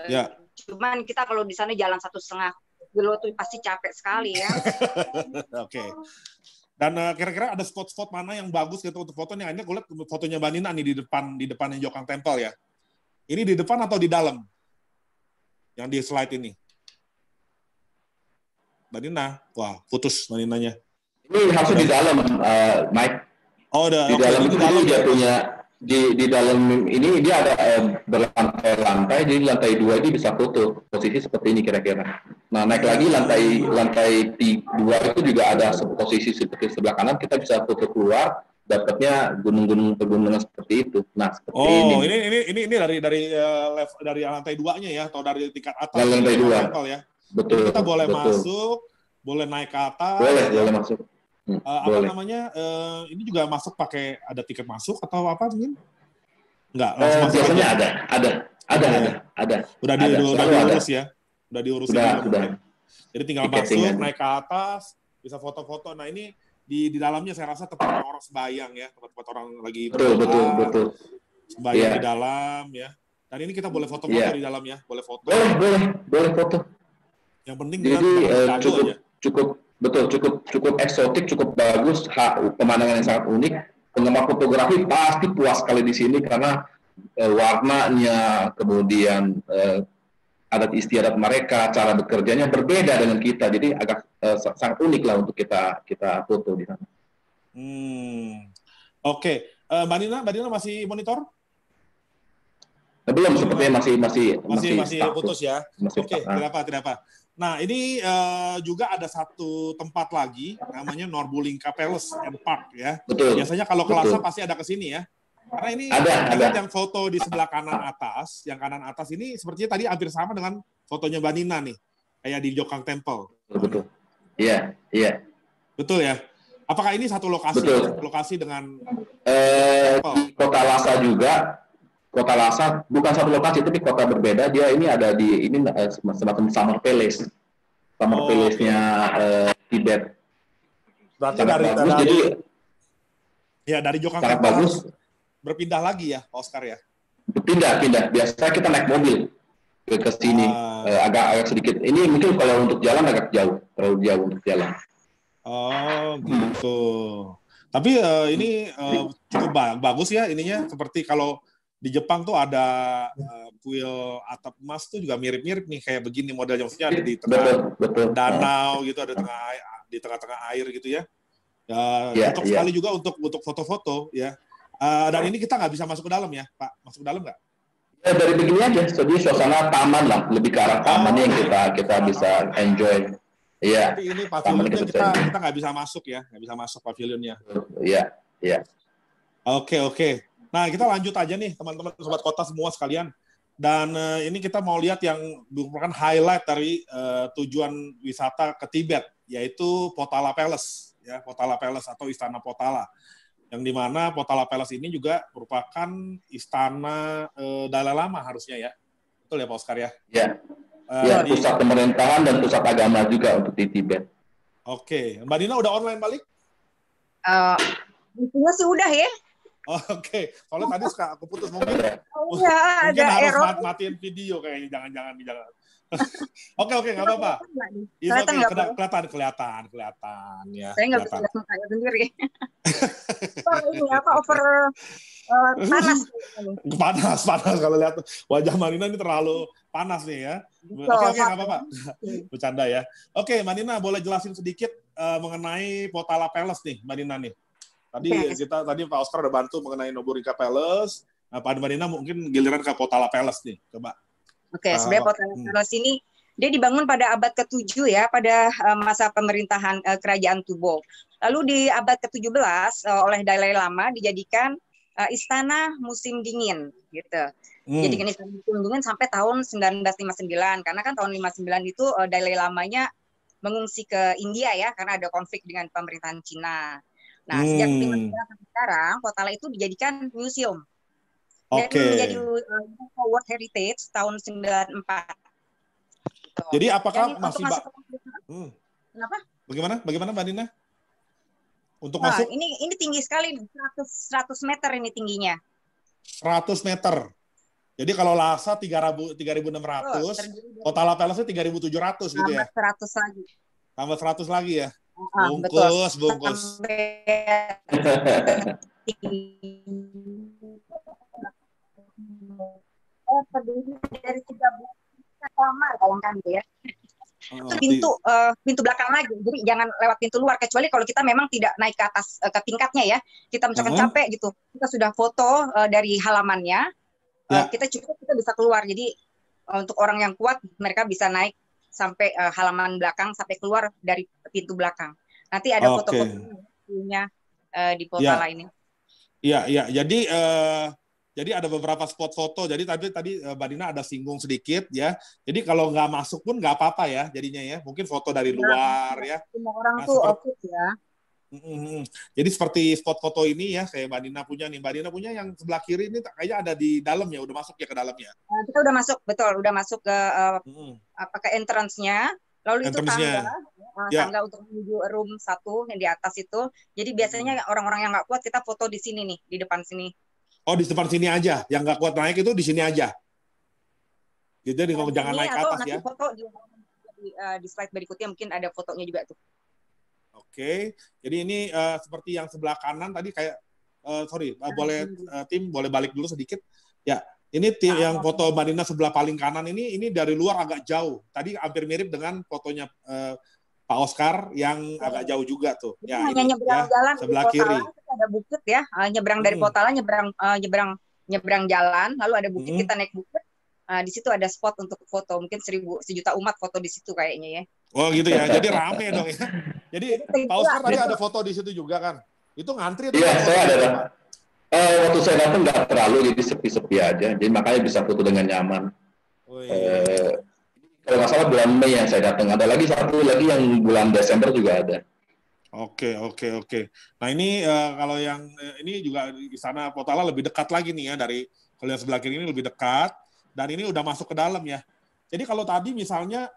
Ya. Cuman kita kalau di sana jalan 1,5 kilo tuh pasti capek sekali ya. Oke. Dan kira-kira ada spot-spot mana yang bagus gitu untuk foto nih? Ini aku lihat fotonya Mbak Nina nih di depannya Jokang Temple ya. Ini di depan atau di dalam? Yang di slide ini. Mbak Nina, wah putus Mbak Ninanya. Ini harusnya di dalam, Mike. Oh, di dalam itu dia punya di dalam ini dia ada berlantai-lantai, jadi lantai 2 ini bisa foto posisi seperti ini kira-kira. Nah, naik lagi lantai 2 itu juga ada posisi seperti sebelah kanan, kita bisa foto keluar, dapatnya gunung-gunung pegunungan seperti itu. Nah, seperti ini dari lantai 2-nya ya, atau dari tingkat atas lantai 2 ya. Betul. Jadi kita boleh masuk, boleh naik ke atas. Boleh masuk. Apa namanya? Ini juga masuk pakai ada tiket masuk atau apa mungkin? Enggak, biasanya ada. Udah diurus ya. Udah diurus sudah. Jadi tinggal masuk, naik ke atas, bisa foto-foto. Nah, ini di dalamnya saya rasa tempat orang sembayang ya, tempat orang lagi betul. Sembayang di dalam ya. Dan ini kita boleh foto-foto di dalam ya, boleh foto. Boleh foto. Yang penting cukup eksotik, cukup bagus, pemandangan yang sangat unik. Penggemar fotografi pasti puas sekali di sini karena warnanya, kemudian adat istiadat mereka, cara bekerjanya berbeda dengan kita, jadi agak sangat unik lah untuk kita foto di sana. Oke. Mbak Nina masih monitor? Belum, sepertinya masih putus ya. Oke, tidak apa. Nah, ini juga ada satu tempat lagi, namanya Norbulingka Palace and Park ya. Betul. Biasanya kalau ke Lhasa pasti ada ke sini ya. Karena ini ada yang foto di sebelah kanan atas, yang kanan atas ini sepertinya tadi hampir sama dengan fotonya Mbak Nina nih, kayak di Jokang Temple. Betul. Iya. Betul ya. Apakah ini satu lokasi? Betul. Lokasi dengan Kota Lhasa juga. Kota Lhasa bukan satu lokasi, tapi kota berbeda. Dia ini ada di semacam Summer Palace. Palace-nya Tibet. Berarti dari Jokang Temple bagus. Berpindah lagi ya, Oscar ya? Pindah. Biasanya kita naik mobil ke sini, agak sedikit. Ini mungkin kalau untuk jalan agak jauh, terlalu jauh untuk jalan. Oh, gitu. Tapi ini cukup bagus ya ininya. Seperti kalau di Jepang tuh ada kuil atap emas tuh juga mirip-mirip nih kayak begini modelnya, maksudnya ada di tengah danau gitu, ada di tengah-tengah air gitu ya. Cocok sekali juga untuk foto-foto ya. Dan ini kita nggak bisa masuk ke dalam ya, Pak? Masuk ke dalam nggak? Ya, dari begini aja, jadi suasana taman lah, lebih ke arah tamannya yang kita bisa enjoy. Iya. Tapi ini pavilionnya kita nggak bisa masuk ya, nggak bisa masuk pavilionnya. Iya. Oke. Nah, kita lanjut aja nih, teman-teman sobat kota semua sekalian. Dan ini kita mau lihat yang merupakan highlight dari tujuan wisata ke Tibet, yaitu Potala Palace, ya, Potala Palace atau Istana Potala. Yang di mana Potala Palace ini juga merupakan istana Dalai Lama harusnya ya. Betul ya, Pak Oscar ya? Iya. Pusat pemerintahan dan pusat agama juga untuk di Tibet. Oke. Mbak Dina udah online balik? Intinya sih udah ya. Oke. Soalnya tadi aku putus mungkin ada harus error. matiin video kayaknya, jangan. Oke, nggak apa-apa. Kelihatan ya. Saya nggak bisa lihat mukanya sendiri. Ini panas kalau lihat wajah Manina ini terlalu panas nih ya. Oke, nggak apa-apa. Bercanda ya. Oke, Manina boleh jelasin sedikit mengenai Potala Palace nih, Manina nih. Tadi Pak Oscar udah bantu mengenai Norbulingka Palace. Nah, Pak Manina mungkin giliran ke Potala Palace nih, coba. Oke, sebenarnya Potala Palace ini dia dibangun pada abad ke-7 ya, pada masa pemerintahan Kerajaan Tubo. Lalu di abad ke-17 oleh Dalai Lama dijadikan istana musim dingin gitu. Jadikan istana musim dingin sampai tahun 1959, karena kan tahun 59 itu Dalai Lamanya mengungsi ke India ya, karena ada konflik dengan pemerintahan Cina. Nah, sejak 59 sampai sekarang, Potala itu dijadikan museum. Dan menjadi World Heritage tahun 94. Gitu. Jadi apakah masih kenapa? Bagaimana Mbak Dina? Untuk Nah, masuk ini tinggi sekali nih, 100 meter ini tingginya. 100 meter. Jadi kalau Lhasa 3.600, Terdiri dari Kota La Palace 3.700 gitu tambah ya. 100 lagi. Tambah 100 lagi ya. Betul. Bungkus. Terdiri dari 3 kamar, bayangkan ya. Itu pintu belakang lagi. Jadi jangan lewat pintu luar, kecuali kalau kita memang tidak naik ke atas ke tingkatnya ya. Kita misalkan capek gitu, kita sudah foto dari halamannya, kita bisa keluar. Jadi untuk orang yang kuat, mereka bisa naik sampai halaman belakang, sampai keluar dari pintu belakang. Nanti ada foto-fotonya di Potala ini. Iya. Jadi ada beberapa spot foto. Jadi tadi Mbak Dina ada singgung sedikit ya. Jadi kalau nggak masuk pun nggak apa-apa ya jadinya ya. Mungkin foto dari luar ya. Semua orang tuh oke ya. Jadi seperti spot foto ini ya, kayak Mbak Dina punya nih. Mbak Dina punya yang sebelah kiri ini kayaknya ada di dalam ya, udah masuk ya ke dalamnya. Kita udah masuk, betul. Udah masuk ke entrance-nya. Lalu itu tangga untuk menuju room 1 yang di atas itu. Jadi biasanya orang-orang yang nggak kuat kita foto di sini nih, di depan sini. Oh, di depan sini aja. Yang nggak kuat naik itu di sini aja. Gitu, jangan naik ke atas ya. Nanti foto di slide berikutnya mungkin ada fotonya juga tuh. Oke. Jadi ini seperti yang sebelah kanan tadi kayak tim boleh balik dulu sedikit. Ya, ini tim yang foto Mbak Dina sebelah paling kanan ini dari luar agak jauh. Tadi hampir mirip dengan fotonya Pak Oscar yang agak jauh juga tuh. Ya, hanya nyebrang jalan sebelah di kiri. Ada bukit ya, nyebrang dari Potala, nyebrang jalan, lalu ada bukit, kita naik bukit. Di situ ada spot untuk foto, mungkin 1.000 umat foto di situ kayaknya ya. Oh gitu ya, jadi rame dong ya. Jadi Pak Oscar tadi ada foto di situ juga kan? Itu ngantri atau? Iya, saya ada. Waktu saya datang nggak terlalu, jadi sepi-sepi aja, jadi makanya bisa foto dengan nyaman. Kalau nggak salah bulan Mei yang saya datang, ada lagi satu lagi yang bulan Desember juga ada. Oke. Nah ini kalau yang ini juga di sana Potala lebih dekat lagi nih ya, dari kalau yang sebelah kiri ini lebih dekat dan ini udah masuk ke dalam ya. Jadi kalau tadi misalnya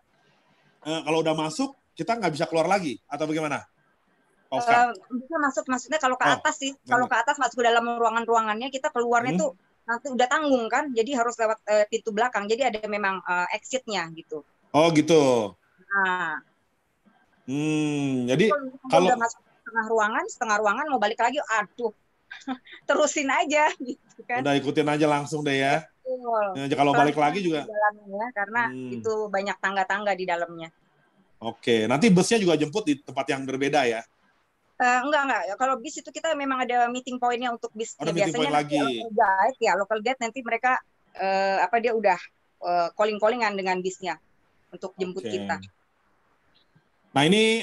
kalau udah masuk kita nggak bisa keluar lagi atau bagaimana? Bisa masuk, maksudnya kalau ke atas sih. Kalau ke atas masuk ke dalam ruangannya, kita keluarnya tuh nanti udah tanggung kan, jadi harus lewat pintu belakang. Jadi ada memang exit-nya gitu. Oh gitu. Nah. Jadi kalau udah masuk setengah ruangan mau balik lagi, aduh, terusin aja gitu kan. Udah ikutin aja langsung deh ya. Kalau balik lagi juga. Ya, karena itu banyak tangga-tangga di dalamnya. Oke, nanti busnya juga jemput di tempat yang berbeda ya? Enggak. Kalau bis itu kita memang ada meeting point-nya untuk bis. Biasanya lagi. Local guide nanti mereka dia udah calling-callingan dengan bisnya untuk jemput kita. Nah ini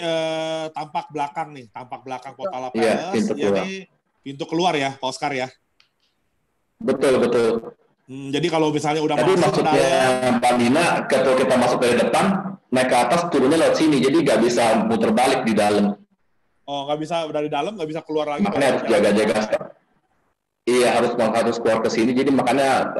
tampak belakang Potala Palace. Ini pintu keluar ya, Pak Oscar ya? Betul. Jadi kalau misalnya udah masuk maksudnya Mbak Dina, kalau kita masuk dari depan, naik ke atas, turunnya lewat sini, jadi nggak bisa muter balik di dalam. Oh, nggak bisa dari dalam, nggak bisa keluar lagi. Makanya harus jaga-jaga. Iya, harus keluar ke sini. Jadi makanya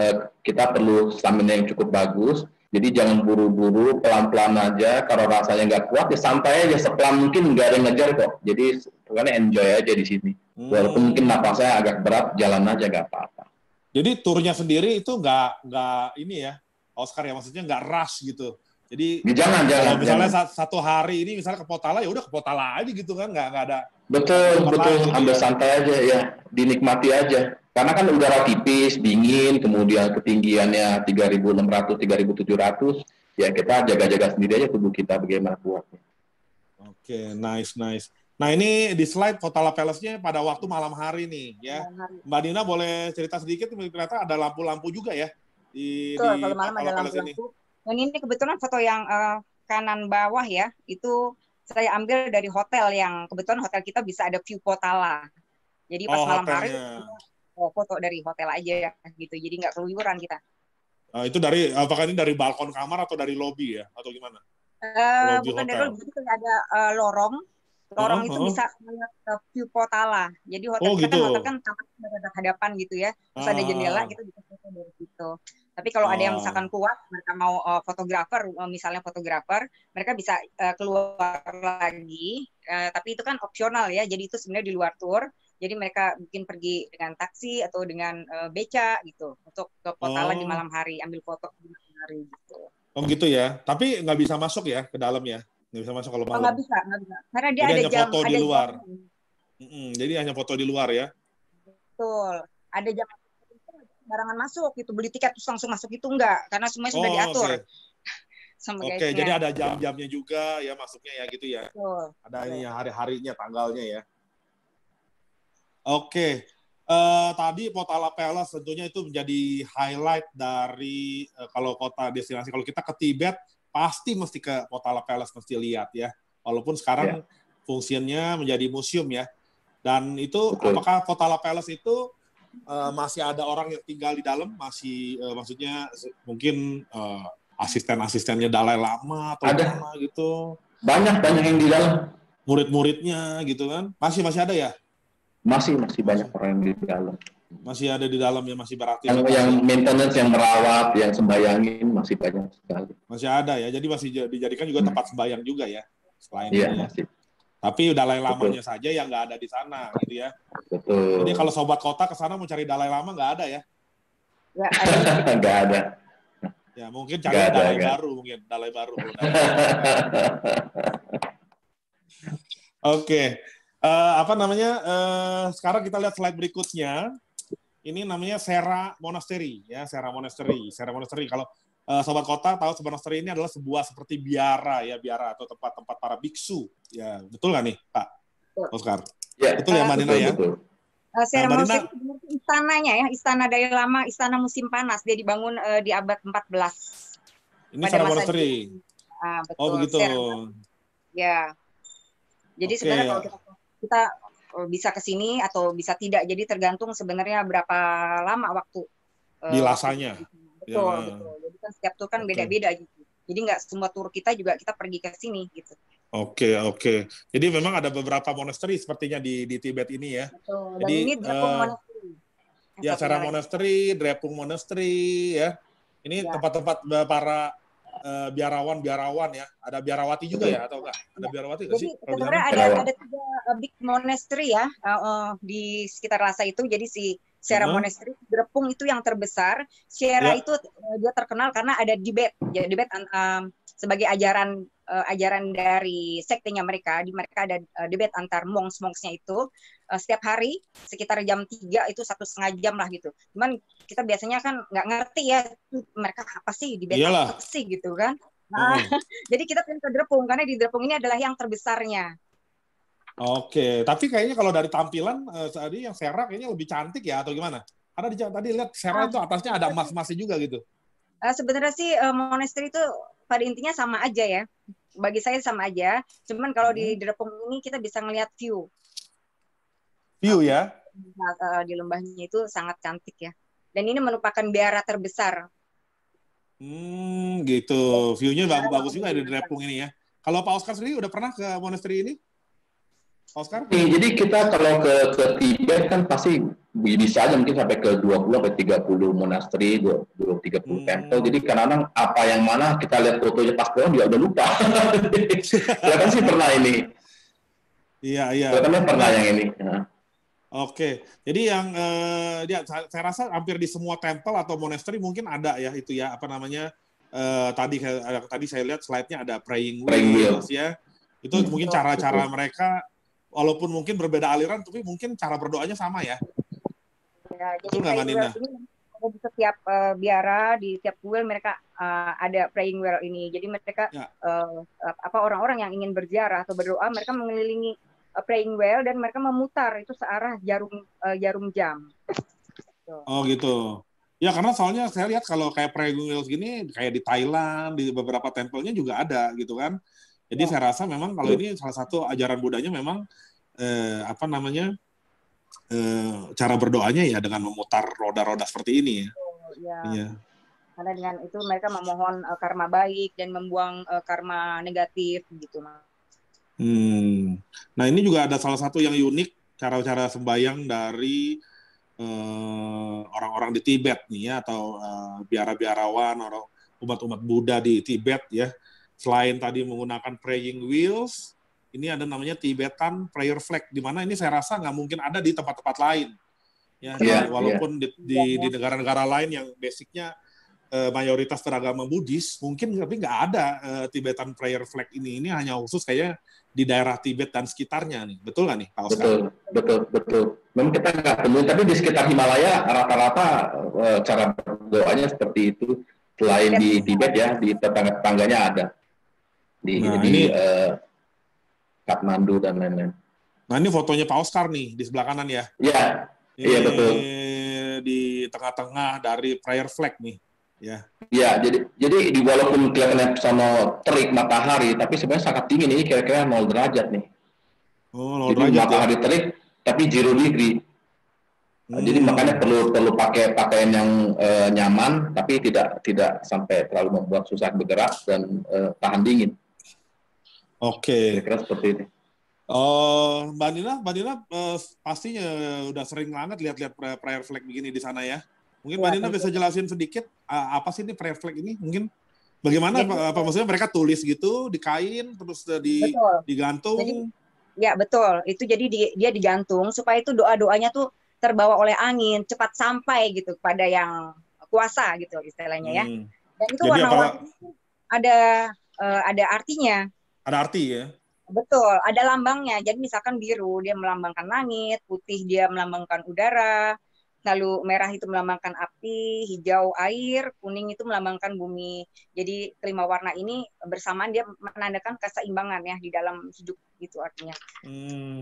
kita perlu stamina yang cukup bagus. Jadi jangan buru-buru, pelan-pelan aja. Kalau rasanya nggak kuat, ya santai aja. Sepelan mungkin, nggak ada yang ngejar kok. Jadi pokoknya enjoy aja di sini. Walaupun mungkin napasnya agak berat, jalan aja nggak apa-apa. Jadi turnya sendiri itu nggak ini ya, Oscar ya, maksudnya nggak rush gitu. Jadi jangan. Misalnya satu hari ini misalnya ke Potala, ya udah ke Potala aja gitu kan, nggak ada. Betul. Ambil santai aja ya, dinikmati aja. Karena kan udara tipis, dingin, kemudian ketinggiannya 3.600, 3.700, ya kita jaga-jaga sendiri aja tubuh kita bagaimana kuatnya. Oke, nice. Nah ini di slide Potala Palace-nya pada waktu malam hari nih ya. Mbak Dina boleh cerita sedikit, ternyata ada lampu-lampu juga ya di kalau malam ada lampu-lampu. Dan ini kebetulan foto yang kanan bawah ya, itu saya ambil dari hotel yang kebetulan hotel kita bisa ada view Potala. Jadi pas malam hari foto dari hotel aja ya gitu. Jadi nggak keluyuran kita. Itu apakah ini dari balkon kamar atau dari lobi ya atau gimana? Bukan dari lobi, itu ada lorong itu bisa melihat view Potala. Jadi hotel kita kan hotel kan hadapan gitu ya. Terus ada jendela, kita bisa foto dari situ. Tapi kalau ada yang Oh. misalkan kuat, mereka mau fotografer, misalnya fotografer, mereka bisa keluar lagi. Tapi itu kan opsional ya, jadi itu sebenarnya di luar tour. Jadi mereka mungkin pergi dengan taksi atau dengan beca gitu untuk ke Potalan di Oh. malam hari, ambil foto di malam hari gitu. Oh gitu ya. Tapi nggak bisa masuk ya ke dalam ya. Nggak bisa masuk kalau Oh, malam. nggak bisa. Karena dia Jadi ada hanya jam, foto di ada luar. jam. Jadi hanya foto di luar ya. Betul. Ada jam barangan masuk gitu, beli tiket terus langsung masuk itu enggak, karena semuanya sudah diatur sama Oke, guide-nya. jadi ada jam-jamnya juga ya masuknya ya gitu ya. Betul. Ada ini ya hari-harinya, tanggalnya ya. Oke. Tadi Potala Palace tentunya itu menjadi highlight dari kalau kota destinasi. Kalau kita ke Tibet pasti mesti ke Potala Palace, mesti lihat ya. Walaupun sekarang fungsinya menjadi museum ya. Dan itu Betul. apakah Potala Palace itu masih ada orang yang tinggal di dalam? Masih maksudnya mungkin asisten-asistennya Dalai Lama atau Ada. gimana gitu? Banyak yang di dalam. Murid-muridnya gitu kan? Masih ada ya? Masih banyak orang yang di dalam. Masih ada di dalam ya, masih beraktivitas. Yang maintenance, yang merawat, yang sembayangin masih banyak sekali. Masih ada ya, jadi masih dijadikan juga tempat sembayang juga ya, selain ini ya. Masih. Tapi Dalai Lamanya saja yang nggak ada di sana gitu ya. Betul. Jadi kalau sobat kota ke sana mau cari Dalai Lama nggak ada ya? Nggak ada. Ya mungkin cari Dalai baru mungkin, Dalai baru. Oke. Apa namanya? Sekarang kita lihat slide berikutnya. Ini namanya Sera Monastery ya, Sera Monastery. Kalau sobat kota tahu monastery ini adalah sebuah seperti biara atau tempat-tempat para biksu. Ya, betul nggak nih, Pak Oscar? Ya, betul ya, Mbak Nina ya? Sera Monastery istananya ya, istana Dalai Lama, istana musim panas. Dia dibangun di abad 14. Ini Sera Monastery. Betul. Oh, begitu. Ya. Jadi sebenarnya kalau kita bisa ke sini atau bisa tidak, jadi tergantung sebenarnya berapa lama waktu di Lasanya. Betul. Jadi kan setiap tur kan beda-beda gitu. Jadi nggak semua tur kita juga kita pergi ke sini gitu. Oke. Jadi memang ada beberapa monastery sepertinya di Tibet ini ya. Betul. Dan jadi ini Drepung Monastery. Ya, Sera Monastery, Drepung Monastery ya. Ini tempat-tempat para biarawan ya. Ada biarawati juga ya atau enggak? Ada biarawati enggak sih? Jadi sebenarnya ada 3 big monastery ya di sekitar Lhasa itu. Jadi si Sera Monastery, Drepung itu yang terbesar. Sera itu dia terkenal karena ada debate. Ya, debate sebagai ajaran dari sektenya mereka. Di mereka ada debate antar monks-monksnya itu setiap hari sekitar jam 3 itu 1,5 jam lah gitu. Cuman kita biasanya kan nggak ngerti ya mereka apa sih debate apa sih gitu kan. Nah, jadi kita pindah ke Drepung karena di Drepung ini adalah yang terbesarnya. Oke, tapi kayaknya kalau dari tampilan tadi yang Sera kayaknya lebih cantik ya atau gimana? Karena tadi lihat Sera itu atasnya ada emas-emasnya juga gitu. Sebenarnya sih monastery itu pada intinya sama aja ya. Bagi saya sama aja. Cuman kalau di Drepung ini kita bisa ngelihat view. View ya? Di lembahnya itu sangat cantik ya. Dan ini merupakan biara terbesar. Gitu. View-nya bagus juga di Drepung ini ya. Kalau Pak Oscar sendiri udah pernah ke monastery ini? Oscar? Jadi kita kalau ke Tibet kan pasti bisa aja mungkin sampai ke 20-30 monastery, 20-30 temple. Jadi kadang-kadang apa yang mana kita lihat fotonya pas pulang juga udah lupa. Kelihatan sih pernah ini. Iya. Kelihatan pernah yang ini. Oke, jadi yang saya rasa hampir di semua temple atau monastery mungkin ada ya itu ya apa namanya tadi saya lihat slide-nya ada praying wheels ya. Itu mungkin cara-cara mereka walaupun mungkin berbeda aliran tapi mungkin cara berdoanya sama ya. Ya, jadi praying wheel ini di setiap biara, di setiap kuil mereka ada praying wheel ini. Jadi mereka orang-orang yang ingin berziarah atau berdoa mereka mengelilingi praying wheel dan mereka memutar itu searah jarum jam. Oh gitu. Ya karena soalnya saya lihat kalau kayak praying wheels gini kayak di Thailand di beberapa tempelnya juga ada gitu kan. Jadi saya rasa memang kalau ini salah satu ajaran Budanya memang cara berdoanya ya dengan memutar roda-roda seperti ini ya. Iya. Karena dengan itu mereka memohon karma baik dan membuang karma negatif gitu. Nah ini juga ada salah satu yang unik cara-cara sembahyang dari orang-orang di Tibet nih ya, atau biara-biarawan atau umat-umat Buddha di Tibet ya. Selain tadi menggunakan praying wheels, ini ada namanya Tibetan prayer flag, di mana ini saya rasa nggak mungkin ada di tempat-tempat lain. Ya, walaupun di negara-negara lain yang basicnya mayoritas beragama Buddhis, mungkin tapi nggak ada Tibetan prayer flag ini. Ini hanya khusus kayak di daerah Tibet dan sekitarnya nih. Betul nggak nih, Pak Oscar? Betul. Memang kita nggak temuin, tapi di sekitar Himalaya rata-rata cara berdoanya seperti itu. Selain di Tibet ya, di tetangga-tetangganya ada. Di Kathmandu dan lain-lain. Nah, ini fotonya Pak Oscar nih di sebelah kanan ya. Iya betul. Di tengah-tengah dari prayer flag nih. Ya. Ya, jadi walaupun kelihatannya sama terik matahari, tapi sebenarnya sangat dingin. Ini kira-kira 0 derajat nih. Oh, 0 jadi derajat matahari ya? Terik, tapi 0 degree. Jadi makanya perlu pakai pakaian yang nyaman, tapi tidak sampai terlalu membuat susah bergerak dan tahan dingin. Oke. Kira-kira seperti ini. Mbak Nina pastinya udah sering banget lihat-lihat prayer flag begini di sana ya. Mungkin Mbak Nina bisa jelasin sedikit apa sih ini prayer flag ini? Mungkin bagaimana apa maksudnya mereka tulis gitu di kain terus digantung? Jadi, ya betul. Itu jadi dia digantung supaya itu doa-doanya tuh terbawa oleh angin, cepat sampai gitu pada yang kuasa gitu istilahnya ya. Dan itu warna-warni ada artinya. Ada arti ya? Betul, ada lambangnya. Jadi misalkan biru dia melambangkan langit, putih dia melambangkan udara, lalu merah itu melambangkan api, hijau air, kuning itu melambangkan bumi. Jadi kelima warna ini bersamaan dia menandakan keseimbangan ya di dalam hidup gitu artinya.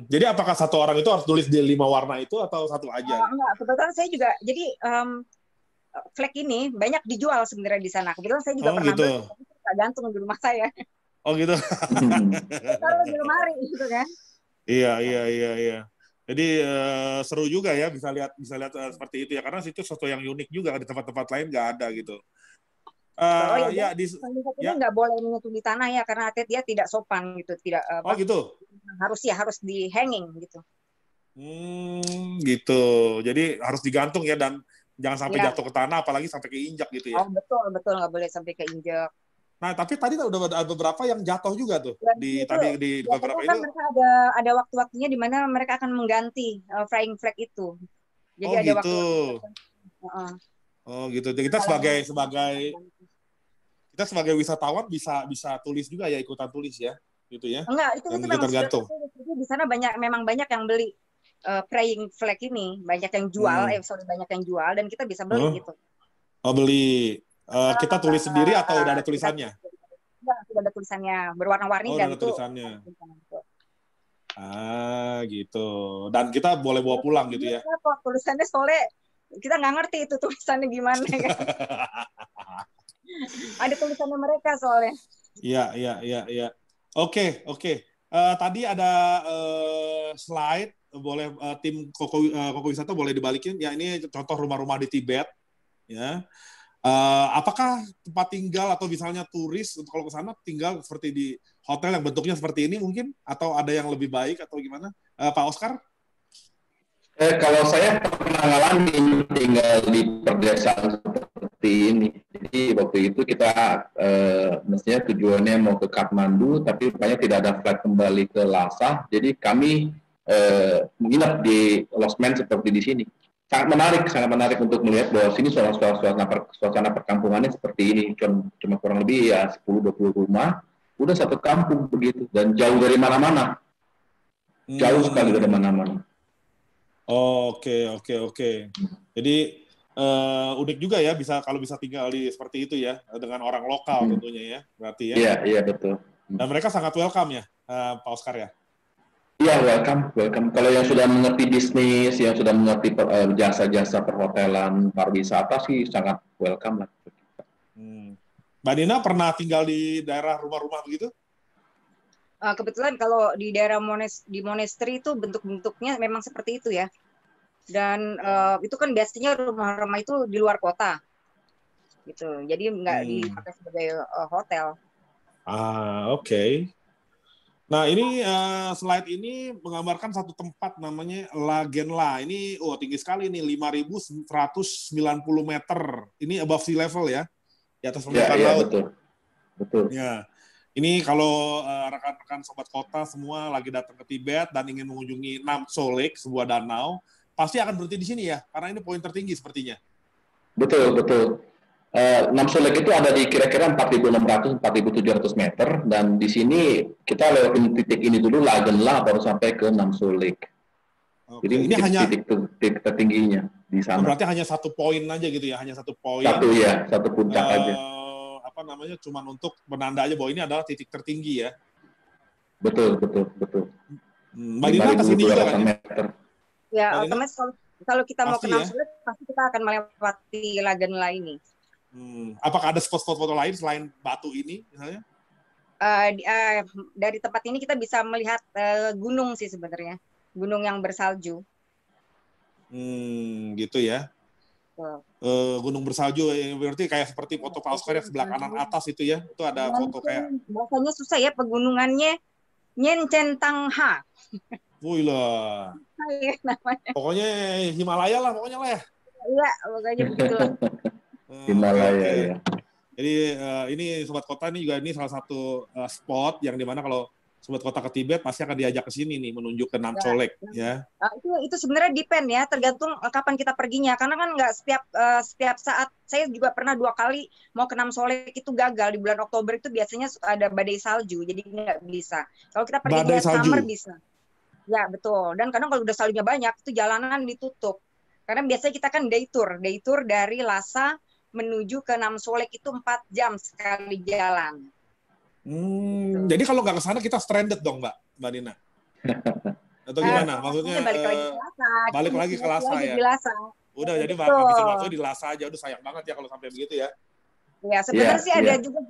Jadi apakah satu orang itu harus tulis di 5 warna itu atau satu aja? Enggak, kebetulan saya juga jadi flag ini banyak dijual sebenarnya di sana. Kebetulan saya juga pernah beli, tapi saya gantung di rumah saya. Oh gitu. Taruh di lemari gitu kan. Iya. Jadi seru juga ya bisa lihat seperti itu ya, karena itu sesuatu yang unik juga di tempat-tempat lain nggak ada gitu. Nggak boleh menyentuh di tanah ya karena dia tidak sopan gitu, tidak. Gitu. Harus di hanging gitu. Gitu. Jadi harus digantung ya dan jangan sampai jatuh ke tanah, apalagi sampai keinjak gitu ya. Oh betul nggak boleh sampai keinjak. Nah, tapi tadi udah ada beberapa yang jatuh juga tuh di beberapa kan itu. Mereka ada waktu-waktunya di mana mereka akan mengganti flying flag itu. Jadi ada gitu. Gitu. Jadi kita sebagai wisatawan bisa tulis juga ya, ikutan tulis ya, gitu ya. Enggak, itu memang tergantung. Jadi di sana memang banyak yang beli praying flag ini, banyak yang jual, banyak yang jual dan kita bisa beli gitu. Oh, beli. Kita tulis sendiri atau udah ada tulisannya? Sudah ada tulisannya, berwarna-warni dan itu tulisannya. Gitu. Dan kita boleh bawa pulang gitu ya? Tulisannya soalnya kita nggak ngerti itu tulisannya gimana kan. Ada tulisannya mereka soalnya. Iya. Oke. Tadi ada slide, boleh tim Koko Wisata boleh dibalikin. Ya ini contoh rumah-rumah di Tibet. Ya. Apakah tempat tinggal atau misalnya turis kalau ke sana tinggal seperti di hotel yang bentuknya seperti ini mungkin, atau ada yang lebih baik atau gimana, Pak Oscar? Kalau saya pernah ngalamin tinggal di perdesaan seperti ini. Jadi waktu itu kita mestinya tujuannya mau ke Kathmandu, tapi rupanya tidak ada flight kembali ke Lhasa. Jadi kami menginap di losmen seperti di sini. Sangat menarik untuk melihat bahwa sini suasana perkampungannya seperti ini. Cuma kurang lebih ya 10-20 rumah, udah satu kampung begitu, dan jauh dari mana-mana. Jauh sekali dari mana-mana. Oke. Jadi unik juga ya kalau bisa tinggal di seperti itu ya, dengan orang lokal tentunya ya, berarti ya. Iya betul. Dan mereka sangat welcome ya, Pak Oscar ya. Iya, welcome. Kalau yang sudah mengerti bisnis, yang sudah mengerti jasa-jasa perhotelan, pariwisata sih sangat welcome lah. Mbak Nina pernah tinggal di daerah rumah-rumah begitu? Kebetulan kalau di daerah di monastery itu bentuk-bentuknya memang seperti itu ya. Dan itu kan biasanya rumah-rumah itu di luar kota, gitu. Jadi nggak dipakai sebagai hotel. Oke. Nah, ini slide ini menggambarkan satu tempat namanya La Genla. Ini tinggi sekali nih, 5.190 meter. Ini above sea level ya, di atas permukaan laut. Betul. Ya, ini kalau rekan-rekan sobat kota semua lagi datang ke Tibet dan ingin mengunjungi Namtso Lake, sebuah danau, pasti akan berhenti di sini ya, karena ini poin tertinggi sepertinya. Betul. Namtso Lake itu ada di kira-kira 4.600-4.700 meter, dan di sini kita lewatin titik ini dulu, La Genla, baru sampai ke Namtso Lake. Oke. Jadi Ini hanya titik tertingginya di sana. berarti hanya satu poin aja gitu ya, hanya satu poin. Satu puncak aja. Apa namanya? Cuman untuk menanda aja bahwa ini adalah titik tertinggi ya. Betul. Mbak Dina kesini juga kan? Meter. Ya, otomatis kalau kita mau ke Namtso Lake, pasti kita akan melewati La Genla ini. Apakah ada spot-spot foto lain selain batu ini misalnya? Dari tempat ini kita bisa melihat gunung sih sebenarnya, gunung yang bersalju. Gitu ya. Gunung bersalju berarti kayak seperti foto Pak Oscar yang sebelah kanan atas itu ya, itu ada foto kayak. Bahasanya susah ya, pegunungannya Nyencentangha. Wih lah. Pokoknya Himalaya lah pokoknya lah ya. Iya, pokoknya begitulah. Himalaya ya. Jadi ini sobat kota ini juga salah satu spot yang dimana kalau sobat kota ke Tibet pasti akan diajak ke sini nih, menunjuk ke Namtso Lake ya. Itu sebenarnya depend ya, tergantung kapan kita perginya, karena kan nggak setiap saat. Saya juga pernah 2 kali mau ke Namtso Lake itu gagal. Di bulan Oktober itu biasanya ada badai salju, jadi nggak bisa. Kalau kita pergi di summer bisa. Ya betul. Dan kadang kalau udah saljunya banyak itu jalanan ditutup. Karena biasanya kita kan day tour dari Lhasa menuju ke Namtso Lake itu 4 jam sekali jalan. Jadi kalau nggak ke sana kita stranded dong, Mbak Dina? Atau gimana? Maksudnya balik lagi ke Lhasa ya? Udah, jadi habisin waktu di Lhasa aja. Udah sayang banget ya kalau sampai begitu ya. Ya, sebenarnya sih ada juga,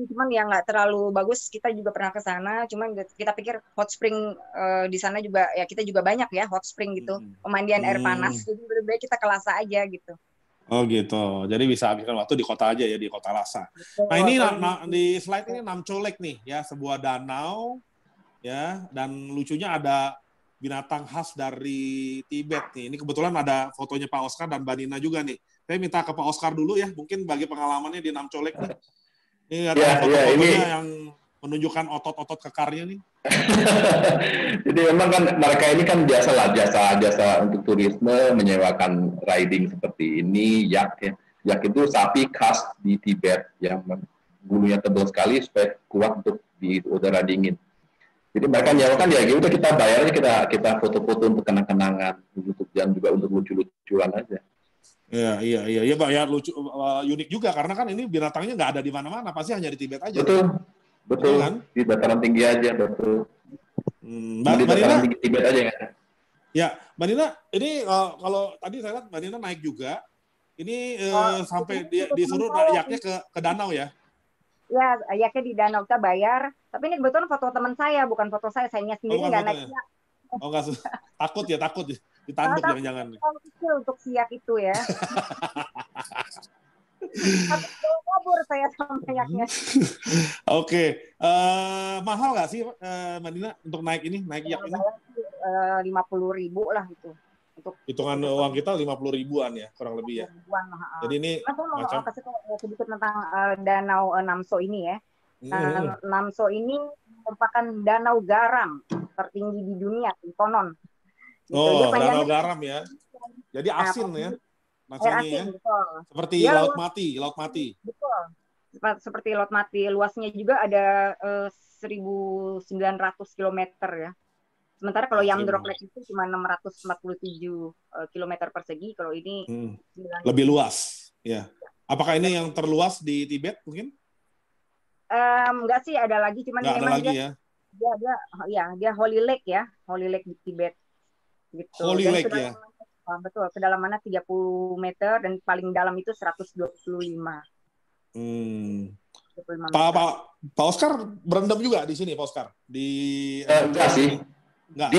cuman yang nggak terlalu bagus. Kita juga pernah ke sana, cuman kita pikir hot spring di sana juga, ya kita juga banyak ya hot spring gitu, pemandian air panas. Jadi lebih baik kita ke Lhasa aja gitu. Oh gitu, jadi bisa habiskan waktu di kota aja ya, di kota Lhasa. Nah ini di slide ini Namtso Lake nih ya, sebuah danau ya, dan lucunya ada binatang khas dari Tibet nih. Ini kebetulan ada fotonya Pak Oscar dan Mbak Nina juga nih. Saya minta ke Pak Oscar dulu ya, mungkin bagi pengalamannya di Namtso Lake nih. Ini ada foto-fotonya yang menunjukkan otot-otot kekarnya nih. Jadi memang kan mereka ini kan jasa untuk turisme, menyewakan riding seperti ini, yak ya. Yak itu sapi khas di Tibet yang bulunya tebal sekali supaya kuat untuk di udara dingin. Jadi mereka nyewakan ya gitu, kita bayarnya kita foto-foto untuk kenang-kenangan, dan juga untuk lucu-lucuan aja. Iya Pak, ya lucu, unik juga karena kan ini binatangnya nggak ada di mana-mana, pasti hanya di Tibet aja. Betul kan? Di dataran tinggi aja, betul. Mbak Nina, tinggi Tibet aja kan? Ya, Mbak Nina, ini kalau tadi saya lihat Mbak Nina naik juga, ini sampai disuruh yaknya ke danau ya? Ya, yaknya di danau, kita bayar. Tapi ini kebetulan foto teman saya, bukan foto saya sendiri nggak naik. Oh nggak, takut ya, ditanduk jangan-jangan. Kecil untuk siak itu ya. Kabur saya sama yaknya. Oke. Mahal nggak sih Mbak Nina untuk naik yak ini? 50.000 lah itu. Untuk hitungan uang kita 50.000-an ya, kurang lebih ya. Jadi ini macam sedikit tentang danau Namtso ini ya. Namtso ini merupakan danau garam tertinggi di dunia, konon. Oh, danau garam ya. Jadi asin ya. Masanya ya. Betul. Seperti ya, laut mati. Betul. Seperti laut mati. Luasnya juga ada 1.900 km ya. Sementara kalau Yamdrok Lake itu cuma 647 km persegi. Kalau ini lebih luas. Ya. Apakah ini yang terluas di Tibet mungkin? Enggak sih, ada lagi. Cuman nggak memang ada lagi dia Holy Lake ya. Holy Lake di Tibet. Gitu. Holy Lake ya. Betul, kedalamannya 30 meter dan paling dalam itu 125. Pak Oscar berendam juga di sini, Pak Oscar? Enggak sih. Enggak.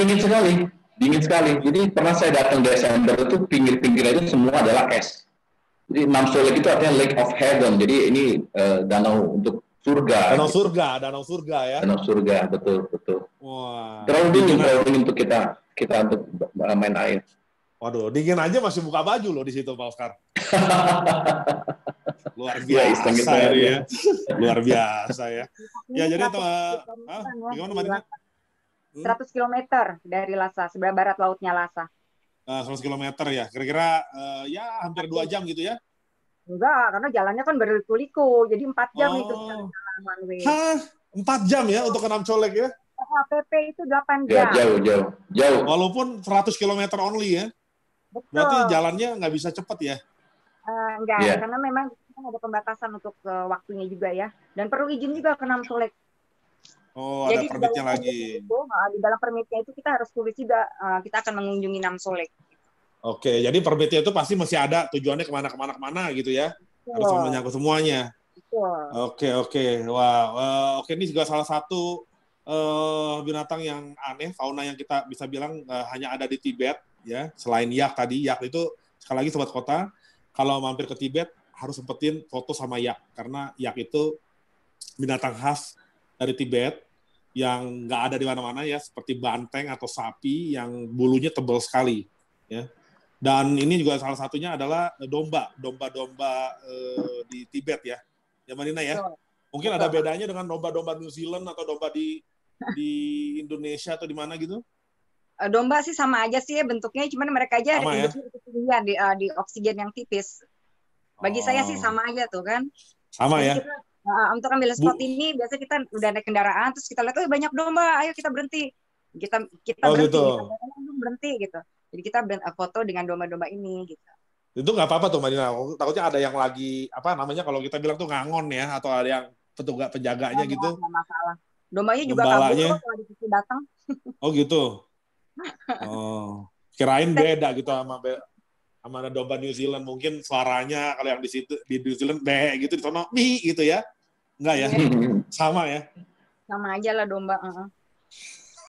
Dingin sekali. Jadi pernah saya datang Desember itu pinggir-pinggir itu semua adalah es. Jadi Namtso Lake itu artinya Lake of Heaven. Jadi ini danau untuk surga. Danau Gitu. surga, danau surga ya. Danau surga, betul betul. Wah, Terlalu dingin untuk kita untuk main air. Waduh, dingin aja masih buka baju loh di situ Pak Oscar. Luar Ya, iseng biasa kita ini aja. ya. Luar biasa ya. Ya jadi gimana Marina? 100 km dari Lhasa, sebelah barat lautnya Lhasa. 100 km ya. Kira-kira ya hampir 2 jam gitu ya. Enggak, karena jalannya kan berliku-liku, jadi 4 jam itu Oh. jalan one way. Hah, 4 jam ya untuk ke Nam Colek ya? PP itu 8 Ya, jam. jauh. Walaupun 100 km only ya. Betul. Berarti jalannya nggak bisa cepat ya? Enggak, Iya. karena memang ada pembatasan untuk waktunya juga ya. Dan perlu izin juga ke Nam Colek. Oh, ada Jadi permitnya di dalam lagi. di dalam permitnya itu kita harus tulis juga kita akan mengunjungi Nam Colek. Oke, jadi permitnya itu pasti masih ada tujuannya kemana gitu ya? Harus menyangkut semuanya. Betul. Oke. Wah, oke, ini juga salah satu binatang yang aneh, fauna yang kita bisa bilang hanya ada di Tibet ya. Selain yak tadi, yak itu sekali lagi sobat kota, kalau mampir ke Tibet harus sempetin foto sama yak karena yak itu binatang khas dari Tibet yang nggak ada di mana-mana ya, seperti banteng atau sapi yang bulunya tebal sekali ya. Dan ini juga salah satunya adalah domba-domba di Tibet ya. Ya Marina ya. Mungkin ada bedanya dengan domba-domba New Zealand atau domba di Indonesia atau di mana gitu? Domba sih sama aja sih bentuknya, cuman mereka aja Sama ada ketinggian di oksigen yang tipis. Bagi saya sih sama aja tuh kan. Sama jadi ya. Kita, untuk ambil spot ini biasa kita udah naik kendaraan terus kita lihat banyak domba, ayo kita berhenti. Kita berhenti, gitu. kita berhenti gitu. Jadi kita foto dengan domba-domba ini gitu. Itu nggak apa-apa tuh Marina. Takutnya ada yang lagi apa namanya kalau kita bilang tuh ngangon ya atau ada yang petugas penjaganya gitu. Nggak masalah. Dombanya juga kabur loh kalau disitu datang. Oh gitu. Oh, kirain beda gitu sama domba New Zealand, mungkin suaranya kalau yang di situ di New Zealand gitu, di sana mi gitu ya. Enggak ya? Sama ya. Sama aja lah domba.